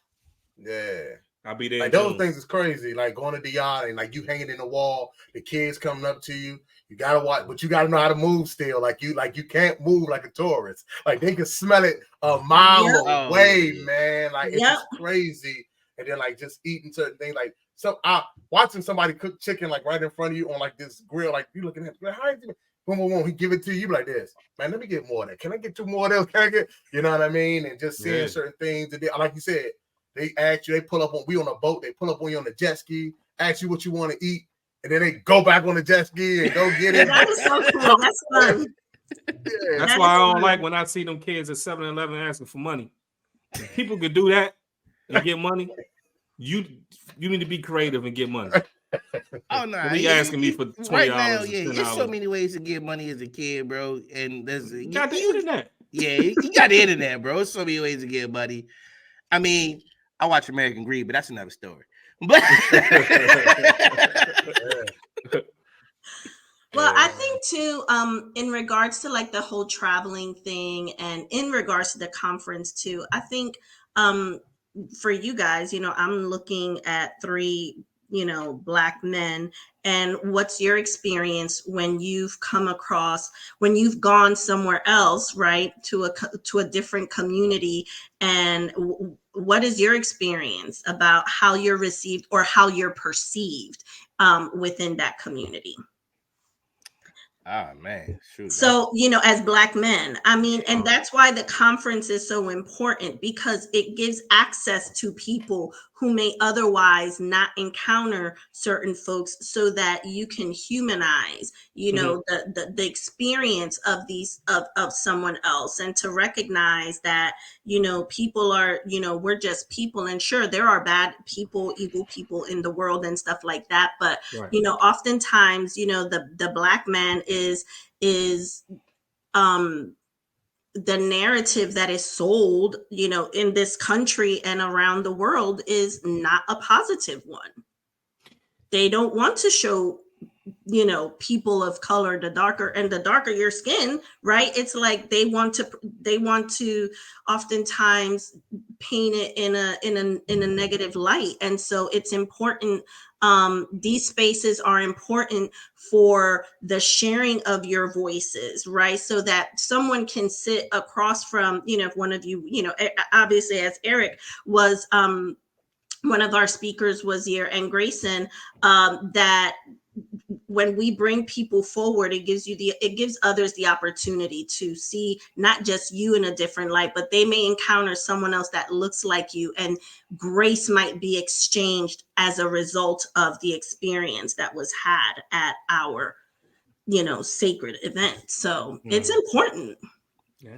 Yeah. I'll be there. Like those things is crazy. Like going to DR and like you hanging in the wall, the kids coming up to you. You gotta watch, but you gotta know how to move still. Like you can't move like a tourist. Like they can smell it a mile away, man. Like it's just crazy. And then like just eating certain things. Like watching somebody cook chicken like right in front of you on like this grill. Like you looking at how is it? Boom, boom, boom. He give it to you like this. Man, let me get more of that. Can I get 2 more of those? Can I get, you know what I mean? And just seeing certain things. And like you said, they ask you, they pull up on, we on a boat, they pull up on you on the jet ski, ask you what you want to eat, and then they go back on the jet ski and go get it. That is so cool. That's fun. That's why I don't like when I see them kids at 7-Eleven asking for money. If people could do that and get money, you need to be creative and get money. Oh no! He asking me for $20. Right now, there's so many ways to get money as a kid, bro. And you got the internet. Yeah, you got the internet, bro. There's so many ways to get money. I mean, I watch American Greed, but that's another story. But well, I think too, in regards to like the whole traveling thing, and in regards to the conference too, I think for you guys, I'm looking at 3 Black men, and what's your experience when you've gone somewhere else, right, to a different community, and what is your experience about how you're received or how you're perceived within that community? Oh man, shoot. So, as Black men, I mean, and that's why the conference is so important, because it gives access to people who may otherwise not encounter certain folks, so that you can humanize, the experience of of someone else, and to recognize that, people are, we're just people, and sure, there are bad people, evil people in the world and stuff like that. But, oftentimes, the Black man is the narrative that is sold, in this country and around the world is not a positive one. They don't want to show, people of color, the darker your skin, right? It's like they want to oftentimes paint it in a negative light. And so it's important. These spaces are important for the sharing of your voices, right? So that someone can sit across from, if one of you, obviously as Eric was, one of our speakers was here, and Grayson, that when we bring people forward, it gives others the opportunity to see not just you in a different light, but they may encounter someone else that looks like you, and grace might be exchanged as a result of the experience that was had at our, sacred event. So it's important.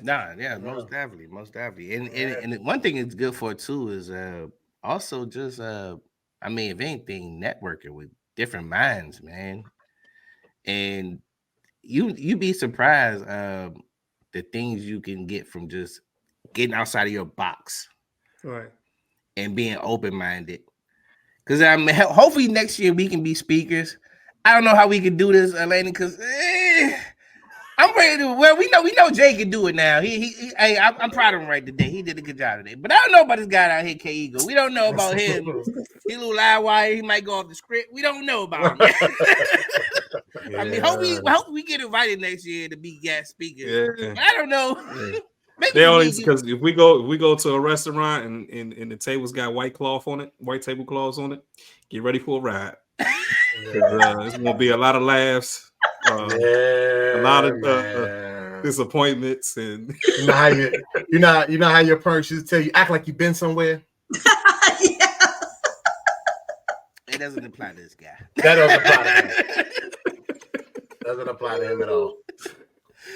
Most definitely. And one thing it's good for too is also just I mean, if anything, networking with different minds, man. And you be surprised the things you can get from just getting outside of your box, Right. and being open minded. Because I mean, hopefully next year we can be speakers. I don't know how we can do this, Elena, because I'm ready to. Well, we know Jay can do it now. Hey, I'm proud of him right today. He did a good job today. But I don't know about this guy out here, K Eagle. We don't know about him. He a little live wire. He might go off the script. We don't know about him. I mean, hope we get invited next year to be guest speakers. Yeah. But I don't know. Yeah. Maybe They only because if we go to a restaurant and the tables got white tablecloths on it, get ready for a ride. It's gonna be a lot of laughs, a lot of disappointments, and you know how your parents used to tell you act like you've been somewhere. It doesn't apply to this guy. That doesn't apply to him. Doesn't apply to him at all.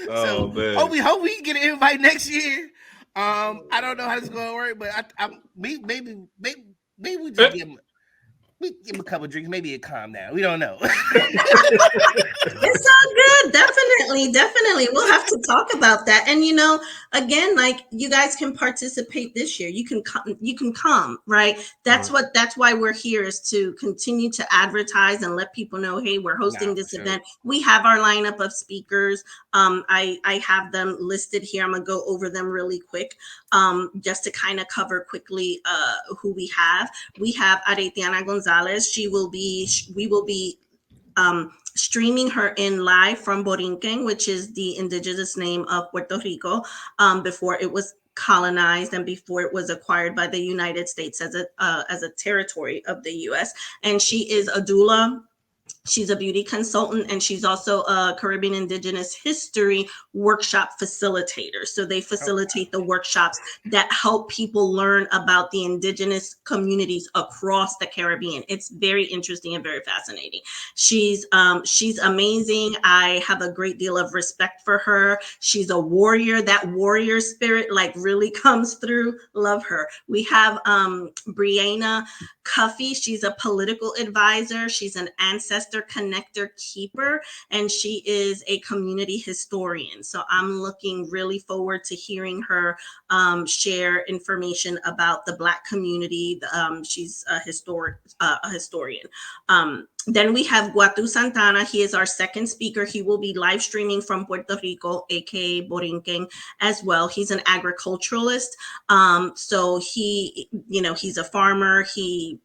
So man. hope we get an invite next year. I don't know how this is gonna work, but maybe we just give him a couple of drinks. Maybe it calm down. We don't know. It's all good. Definitely. We'll have to talk about that. And again, like, you guys can participate this year. You can come, right? That's why we're here, is to continue to advertise and let people know, hey, we're hosting this event. We have our lineup of speakers. I have them listed here. I'm gonna go over them really quick, just to kind of cover quickly who we have. We have Aretiana Gonzalez. We will be streaming her in live from Borinquen, which is the indigenous name of Puerto Rico, before it was colonized and before it was acquired by the United States as a territory of the U.S. And she is a doula. She's a beauty consultant, and she's also a Caribbean Indigenous History workshop facilitator. So they facilitate the workshops that help people learn about the indigenous communities across the Caribbean. It's very interesting and very fascinating. She's amazing. I have a great deal of respect for her. She's a warrior. That warrior spirit really comes through. Love her. We have Brianna Cuffey. She's a political advisor. She's an ancestor connector keeper, and she is a community historian. So I'm looking really forward to hearing her share information about the Black community. She's a historian. Then we have Guatu Santana. He is our second speaker. He will be live streaming from Puerto Rico, aka Borinquen, as well. He's an agriculturalist. So he's a farmer. He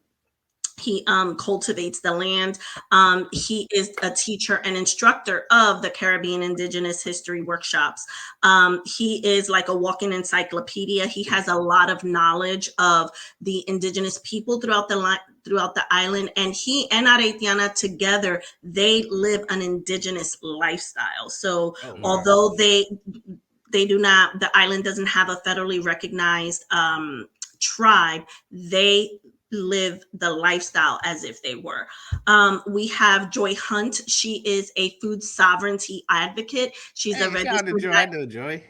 cultivates the land. He is a teacher and instructor of the Caribbean Indigenous History workshops. He is like a walking encyclopedia. He has a lot of knowledge of the indigenous people throughout the island, and he and Aretiana together, they live an indigenous lifestyle. So although they do not, the island doesn't have a federally recognized tribe, they live the lifestyle as if they were. We have Joy Hunt. She is a food sovereignty advocate. She's a registered. I know Joy.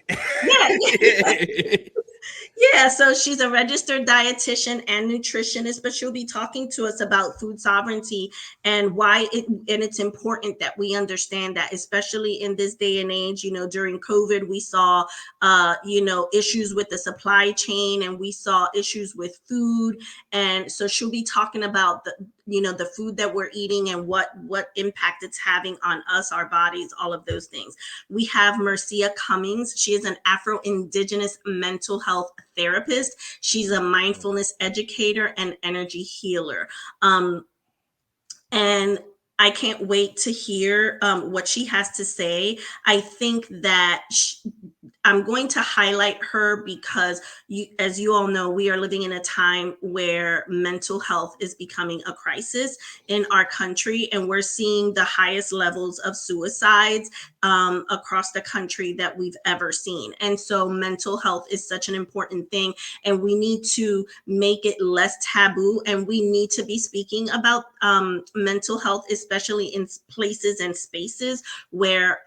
Yeah, so she's a registered dietitian and nutritionist, but she'll be talking to us about food sovereignty and why it's important that we understand that, especially in this day and age. During COVID, we saw issues with the supply chain, and we saw issues with food. And so she'll be talking about the food that we're eating and what impact it's having on us, our bodies, all of those things. We have Mercia Cummings. She is an Afro-Indigenous mental health therapist. She's a mindfulness educator and energy healer. And I can't wait to hear what she has to say. I think that I'm going to highlight her because, as you all know, we are living in a time where mental health is becoming a crisis in our country, and we're seeing the highest levels of suicides across the country that we've ever seen. And so mental health is such an important thing, and we need to make it less taboo, and we need to be speaking about mental health, especially in places and spaces where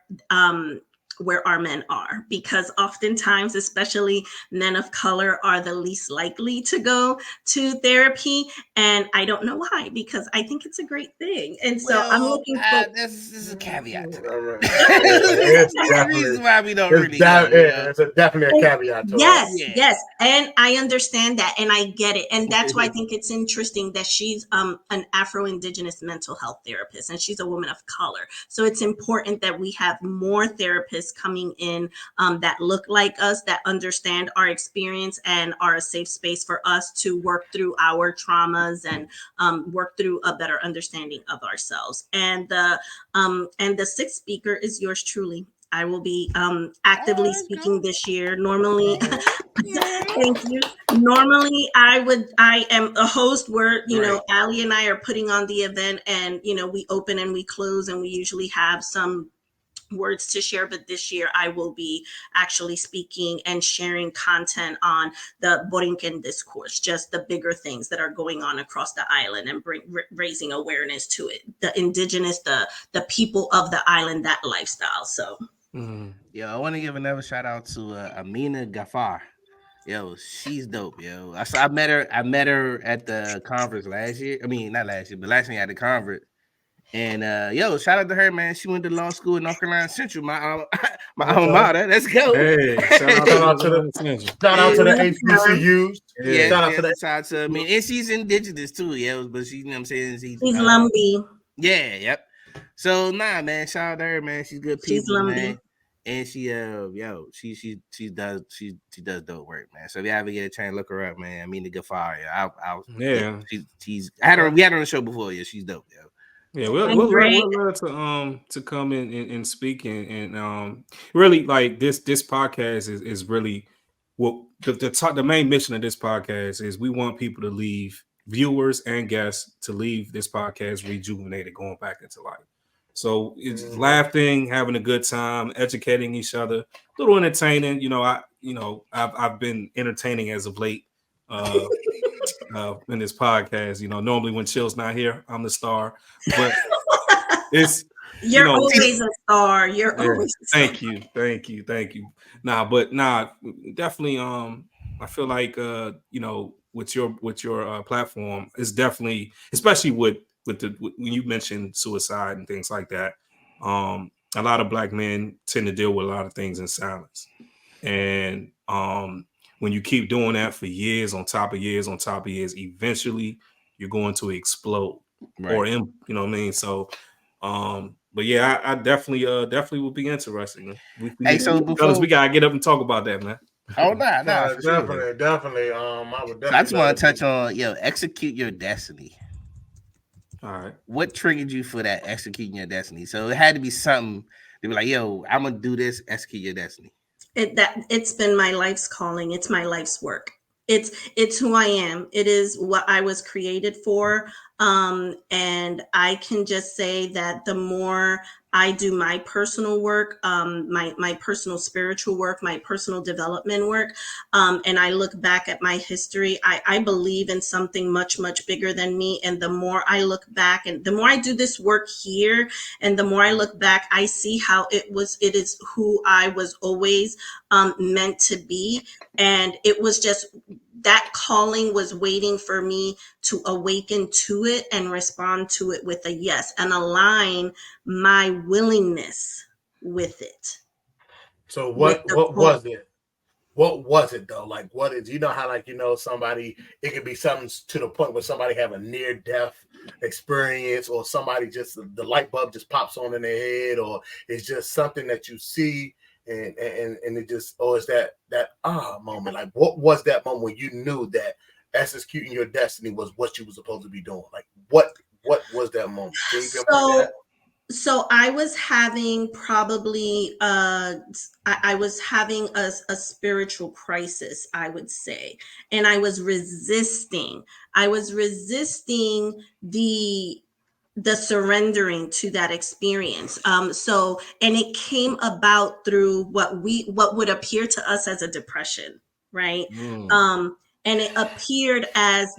our men are, because oftentimes, especially men of color, are the least likely to go to therapy. And I don't know why, because I think it's a great thing. And so I'm looking for this is a caveat to that. It's There's a reason why we don't it's really go. it's definitely a caveat to it. Yes, and I understand that, and I get it, and that's why I think it's interesting that she's an Afro-Indigenous mental health therapist, and she's a woman of color. So it's important that we have more therapists coming in that look like us, that understand our experience, and are a safe space for us to work through our traumas and work through a better understanding of ourselves. And the sixth speaker is yours truly. I will be actively speaking this year. Normally, thank you. Normally, I am a host where, Ali and I are putting on the event, and, we open and we close, and we usually have some words to share. But this year I will be actually speaking and sharing content on the Borinquen discourse, just the bigger things that are going on across the island, and raising awareness to it, the indigenous, the people of the island, that lifestyle. So Yo, I want to give another shout out to Amina Gafar. Yo, she's dope, yo. I met her at the conference last year. I mean, not last year, but last year at the conference. And yo, shout out to her, man. She went to law school in North Carolina Central, my alma mater. Let's go. Hey, shout out to the HBCUs. Yeah, shout out to, I mean, and she's indigenous too, yo. But she, you know what I'm saying? She's Lumbee. Yeah, yep. So nah, man, shout out to her, man. She's good people, she's man. And she she does dope work, man. So if you ever get a chance, look her up, man. I mean, the Gafar, we had her on the show before. Yeah, she's dope, yo. Yeah, we'll love to come in and speak and really, like, this podcast is really what the main mission of this podcast is. We want people to leave, viewers and guests, to leave this podcast rejuvenated, going back into life. So it's laughing, having a good time, educating each other, a little entertaining. I've been entertaining as of late in this podcast. Normally when Chill's not here, I'm the star, but it's you're always a star. You're always a star. Thank you. Definitely. I feel like with your platform, it's definitely, especially when you mentioned suicide and things like that. A lot of Black men tend to deal with a lot of things in silence, and when you keep doing that for years on top of years on top of years, eventually you're going to explode, right? Or you know what I mean? So, but yeah, I definitely will be interested. We gotta get up and talk about that, man. Oh nah, definitely. I would definitely. So I just want to touch on execute your destiny. All right. What triggered you for that, executing your destiny? So it had to be something to be like, yo, I'm gonna do this, execute your destiny. It's been my life's calling. It's my life's work. It's who I am. It is what I was created for. And I can just say that the more I do my personal work, my personal spiritual work, my personal development work, and I look back at my history, I believe in something much, much bigger than me. And the more I look back, and the more I do this work here, and the more I look back, I see how it is who I was always meant to be. And it was just, that calling was waiting for me to awaken to it and respond to it with a yes, and align my willingness with it. So what was it? What was it though? Like, what is, how somebody, it could be something to the point where somebody have a near death experience, or somebody just, the light bulb just pops on in their head, or it's just something that you see and it just, or is that moment? Like, what was that moment when you knew that executing your destiny was what you were supposed to be doing? Like, what was that moment? Can you So I was having probably I was having a spiritual crisis, I would say, and I was resisting. I was resisting the surrendering to that experience. So and it came about through what would appear to us as a depression, right? And it appeared as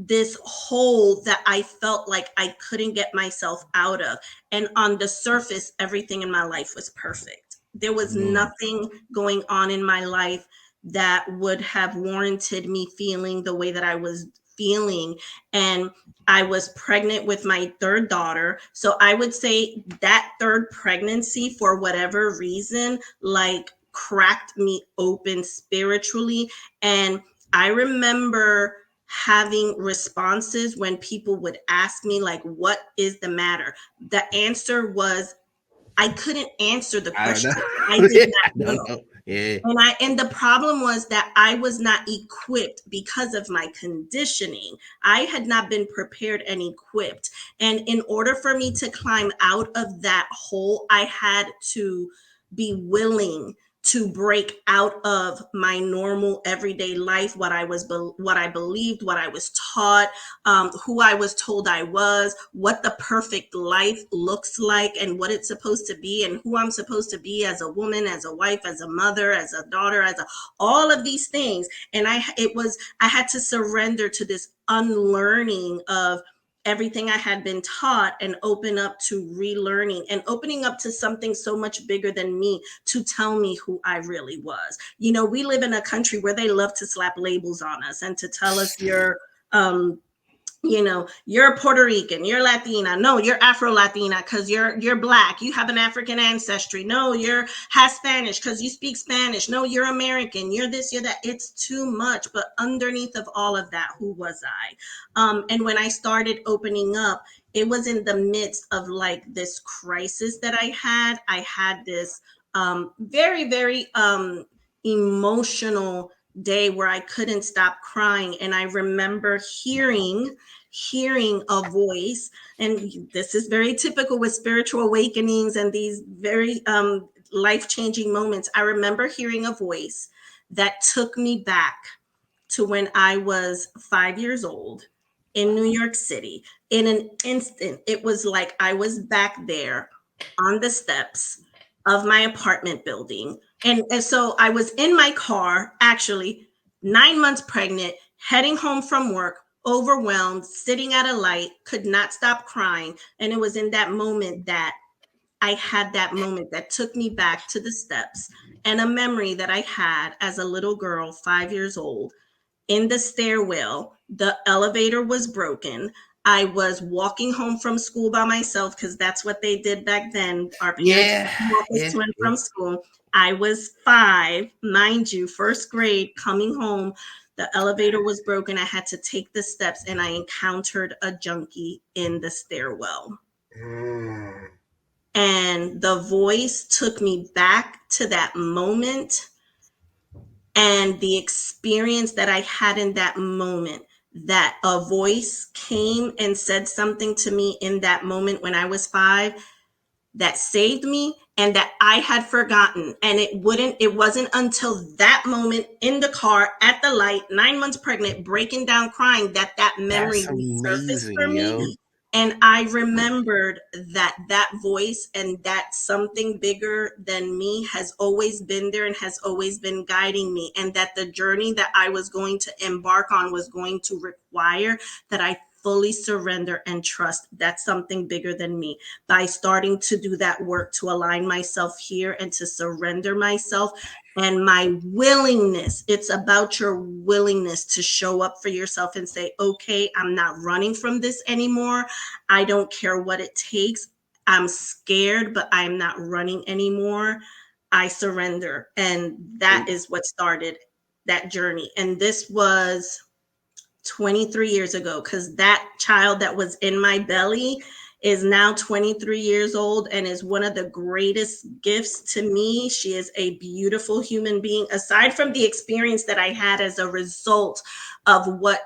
this hole that I felt like I couldn't get myself out of. And on the surface, everything in my life was perfect. There was nothing going on in my life that would have warranted me feeling the way that I was feeling. And I was pregnant with my third daughter. So I would say that third pregnancy, for whatever reason, like cracked me open spiritually. And I remember having responses when people would ask me, like, what is the matter? The answer was, I couldn't answer the I don't question. know. I did I not don't know. know. Yeah. And the problem was that I was not equipped because of my conditioning. I had not been prepared and equipped. And in order for me to climb out of that hole, I had to be willing to break out of my normal everyday life, what I believed, what I was taught, who I was told I was, what the perfect life looks like, and what it's supposed to be, and who I'm supposed to be as a woman, as a wife, as a mother, as a daughter, all of these things. And I had to surrender to this unlearning of everything I had been taught and open up to relearning and opening up to something so much bigger than me to tell me who I really was. You know, we live in a country where they love to slap labels on us and to tell us you're Puerto Rican, you're Latina. No, you're Afro Latina because you're Black. You have an African ancestry. No, you're half Spanish because you speak Spanish. No, you're American. You're this, you're that. It's too much. But underneath of all of that, who was I? And when I started opening up, it was in the midst of like this crisis that I had. I had this very, very emotional day where I couldn't stop crying. And I remember hearing a voice, and this is very typical with spiritual awakenings and these very life-changing moments. I remember hearing a voice that took me back to when I was 5 years old in New York City. In an instant, it was like I was back there on the steps of my apartment building. And so I was in my car, actually 9 months pregnant, heading home from work, overwhelmed, sitting at a light, could not stop crying. And it was in that moment that I had that moment that took me back to the steps, and a memory that I had as a little girl, 5 years old, in the stairwell. The elevator was broken. I was walking home from school by myself because that's what they did back then. Our parents walk us to and from school. I was 5, mind you, first grade, coming home. The elevator was broken. I had to take the steps, and I encountered a junkie in the stairwell. And the voice took me back to that moment and the experience that I had in that moment, that a voice came and said something to me in that moment when I was 5 that saved me and that I had forgotten. And it wasn't until that moment in the car at the light, 9 months pregnant, breaking down crying, that memory resurfaced for me. Yo. And I remembered that voice and that something bigger than me has always been there and has always been guiding me. And that the journey that I was going to embark on was going to require that I fully surrender and trust that something bigger than me. By starting to do that work to align myself here and to surrender myself and my willingness. It's about your willingness to show up for yourself and say, okay, I'm not running from this anymore. I don't care what it takes. I'm scared, but I'm not running anymore. I surrender. And that is what started that journey. And this was 23 years ago, because that child that was in my belly is now 23 years old and is one of the greatest gifts to me. She is a beautiful human being, aside from the experience that I had as a result of what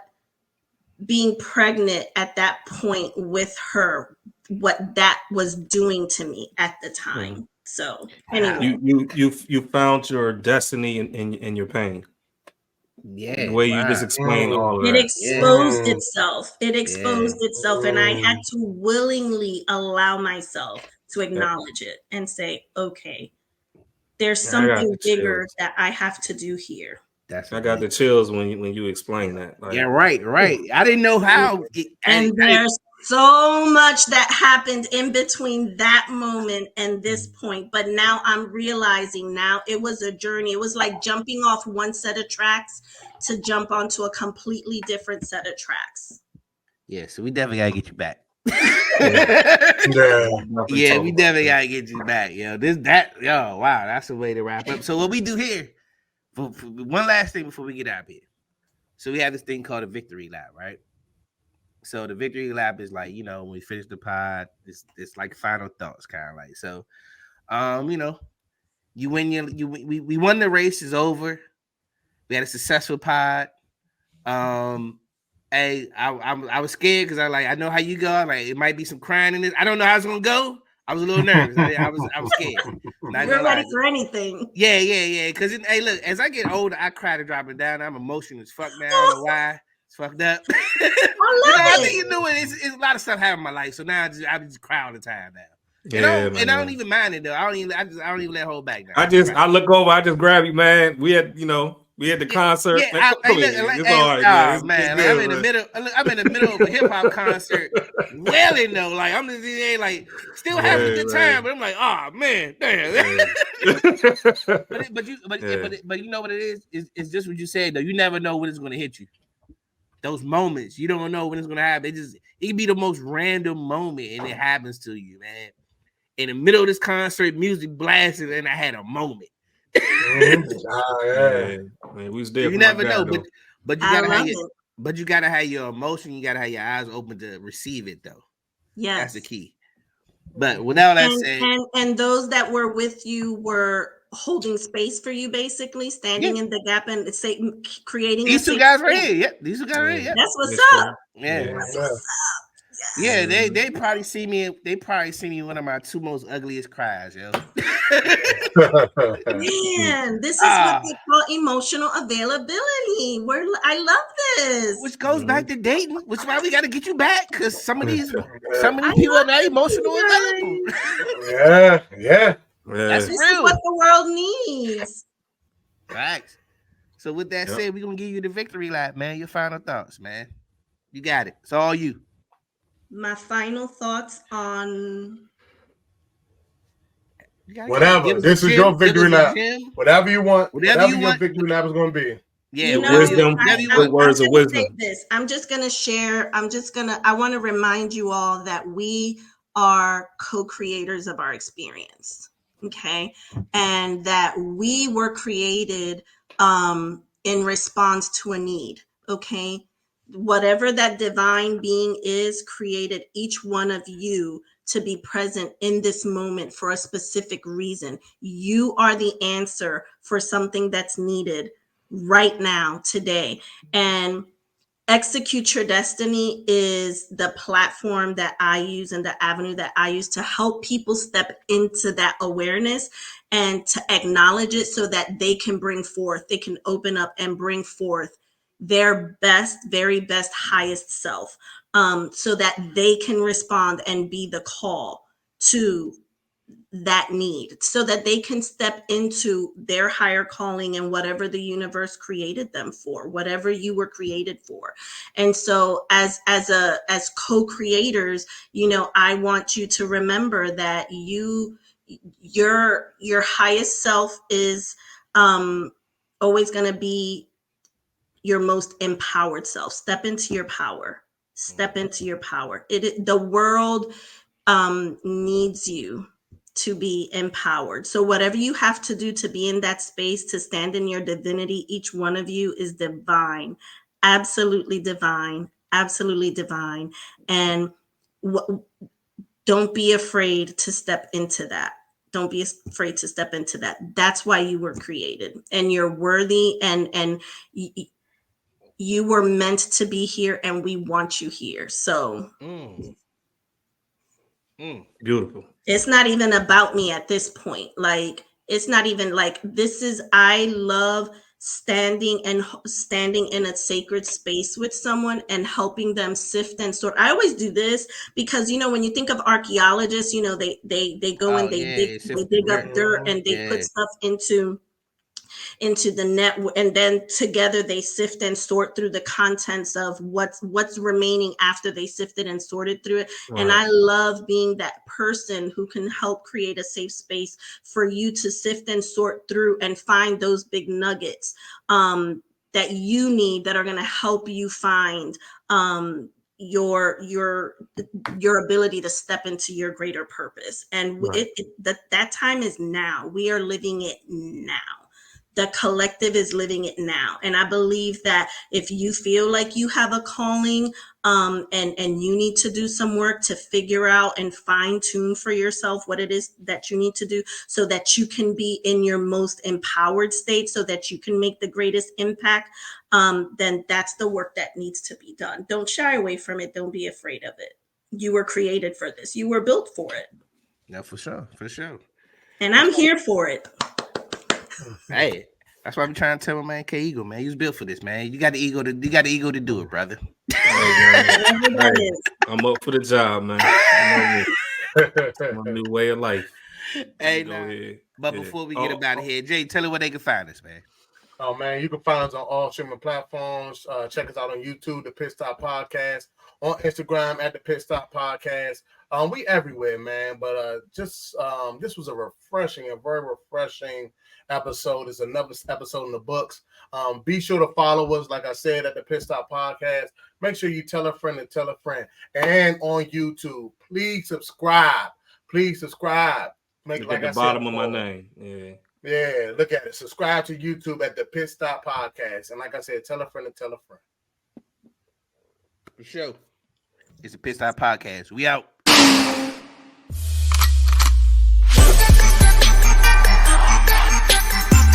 being pregnant at that point with her what that was doing to me at the time. So anyway, you found your destiny in your pain. Yeah, The way you just explained all of it that. exposed itself. It exposed Yeah. itself, and I had to willingly allow myself to acknowledge it and say, okay, there's something bigger that I have to do here. I got the chills when you explain that. Like, yeah, right. I didn't know how. There's so much that happened in between that moment and this point. But now I'm realizing now it was a journey. It was like jumping off one set of tracks to jump onto a completely different set of tracks. Yeah, so we definitely gotta get you back. Yeah, we definitely gotta get you back. Wow, that's a way to wrap up. So what we do here, for one last thing before we get out of here. So we have this thing called a victory lap, right? So the victory lap is like, when we finish the pod, it's like final thoughts, kind of like. So, you win we won the race, is over. We had a successful pod. Hey, I was scared because I know how you go. Like, it might be some crying in this. I don't know how it's gonna go. I was a little nervous. I was scared. You're ready for anything. Yeah. Because hey, look, as I get older, I cry to drop it down. I'm emotional as fuck now. I don't know why. It's fucked up. I think it's a lot of stuff happening in my life. So now I just cry all the time now. I don't even mind it though. I don't even let hold back now. I look over, I just grab you, man. We had the concert. I'm in the middle of a hip hop concert, wailing though. Like I'm just like still having a good time, but I'm like, oh man, damn. but you know what it is? It's just what you said though. You never know when it's gonna hit you. Those moments, you don't know when it's gonna happen. It can be the most random moment, and it happens to you, man. In the middle of this concert, music blasted, and I had a moment. Man, we was there. You never know, but you gotta have your emotion. You gotta have your eyes open to receive it, though. Yes, that's the key. But without that said, and those that were with you were holding space for you, basically standing in the gap and creating these two guys right here. Yep, these two guys right here. That's what's up. Yeah. That's what's up. Yeah, they probably see me. They probably see me one of my two most ugliest cries, yo. Man, this is what they call emotional availability. I love this. Which goes back to dating, which is why we got to get you back, because some of these people are not emotional available. Yeah. That's this real. is what the world needs. Facts. So with that said, we're gonna give you the victory lap, man. Your final thoughts, man. You got it. It's all you. My final thoughts on whatever. This is your victory lap. Whatever you want. Whatever your victory lap is going to be. Yeah, wisdom. Words of wisdom. I'm just gonna share. I want to remind you all that we are co-creators of our experience. Okay, and that we were created in response to a need. Okay. Whatever that divine being is, created each one of you to be present in this moment for a specific reason. You are the answer for something that's needed right now, today. And Execute Your Destiny is the platform that I use and the avenue that I use to help people step into that awareness and to acknowledge it so that they can open up and bring forth their best, very best, highest self, so that they can respond and be the call to that need, so that they can step into their higher calling and whatever the universe created them for, whatever you were created for. And so as co-creators, I want you to remember that your highest self is always going to be your most empowered self. Step into your power. The world needs you to be empowered. So whatever you have to do to be in that space, to stand in your divinity, each one of you is divine, absolutely divine. And don't be afraid to step into that. Don't be afraid to step into that. That's why you were created, and you're worthy, and you were meant to be here, and we want you here. So Beautiful. It's not even about me at this point. Like, it's not even like, this is, I love standing in a sacred space with someone and helping them sift and sort. I always do this because, you know, when you think of archaeologists, you know, they go and they dig up dirt and they put stuff into the net, and then together they sift and sort through the contents of what's remaining after they sifted and sorted through it. Right. And I love being that person who can help create a safe space for you to sift and sort through and find those big nuggets that you need, that are going to help you find your ability to step into your greater purpose. And right. that time is now. We are living it now. The collective is living it now. And I believe that if you feel like you have a calling and you need to do some work to figure out and fine tune for yourself what it is that you need to do so that you can be in your most empowered state, so that you can make the greatest impact, then that's the work that needs to be done. Don't shy away from it. Don't be afraid of it. You were created for this. You were built for it. Yeah, for sure. For sure. And I'm here for it. Hey, that's why I'm trying to tell my man K Eagle, man. You was built for this, man. You got the ego to do it, brother. Hey, I'm up for the job, man. My new way of life. Hey, but before we get up out of here, Jay, tell her where they can find us, man. Oh man, you can find us on all streaming platforms. Check us out on YouTube, the Pit Stop Podcast, on Instagram at the Pit Stop Podcast. We everywhere, man. But this was a very refreshing episode. It's another episode in the books. Be sure to follow us, like I said, at the Pit Stop Podcast. Make sure you tell a friend and tell a friend. And on YouTube, please subscribe. Look at the bottom of my name. Yeah, look at it. Subscribe to YouTube at the Pit Stop Podcast. And like I said, tell a friend and tell a friend. For sure. It's the Pit Stop Podcast. We out.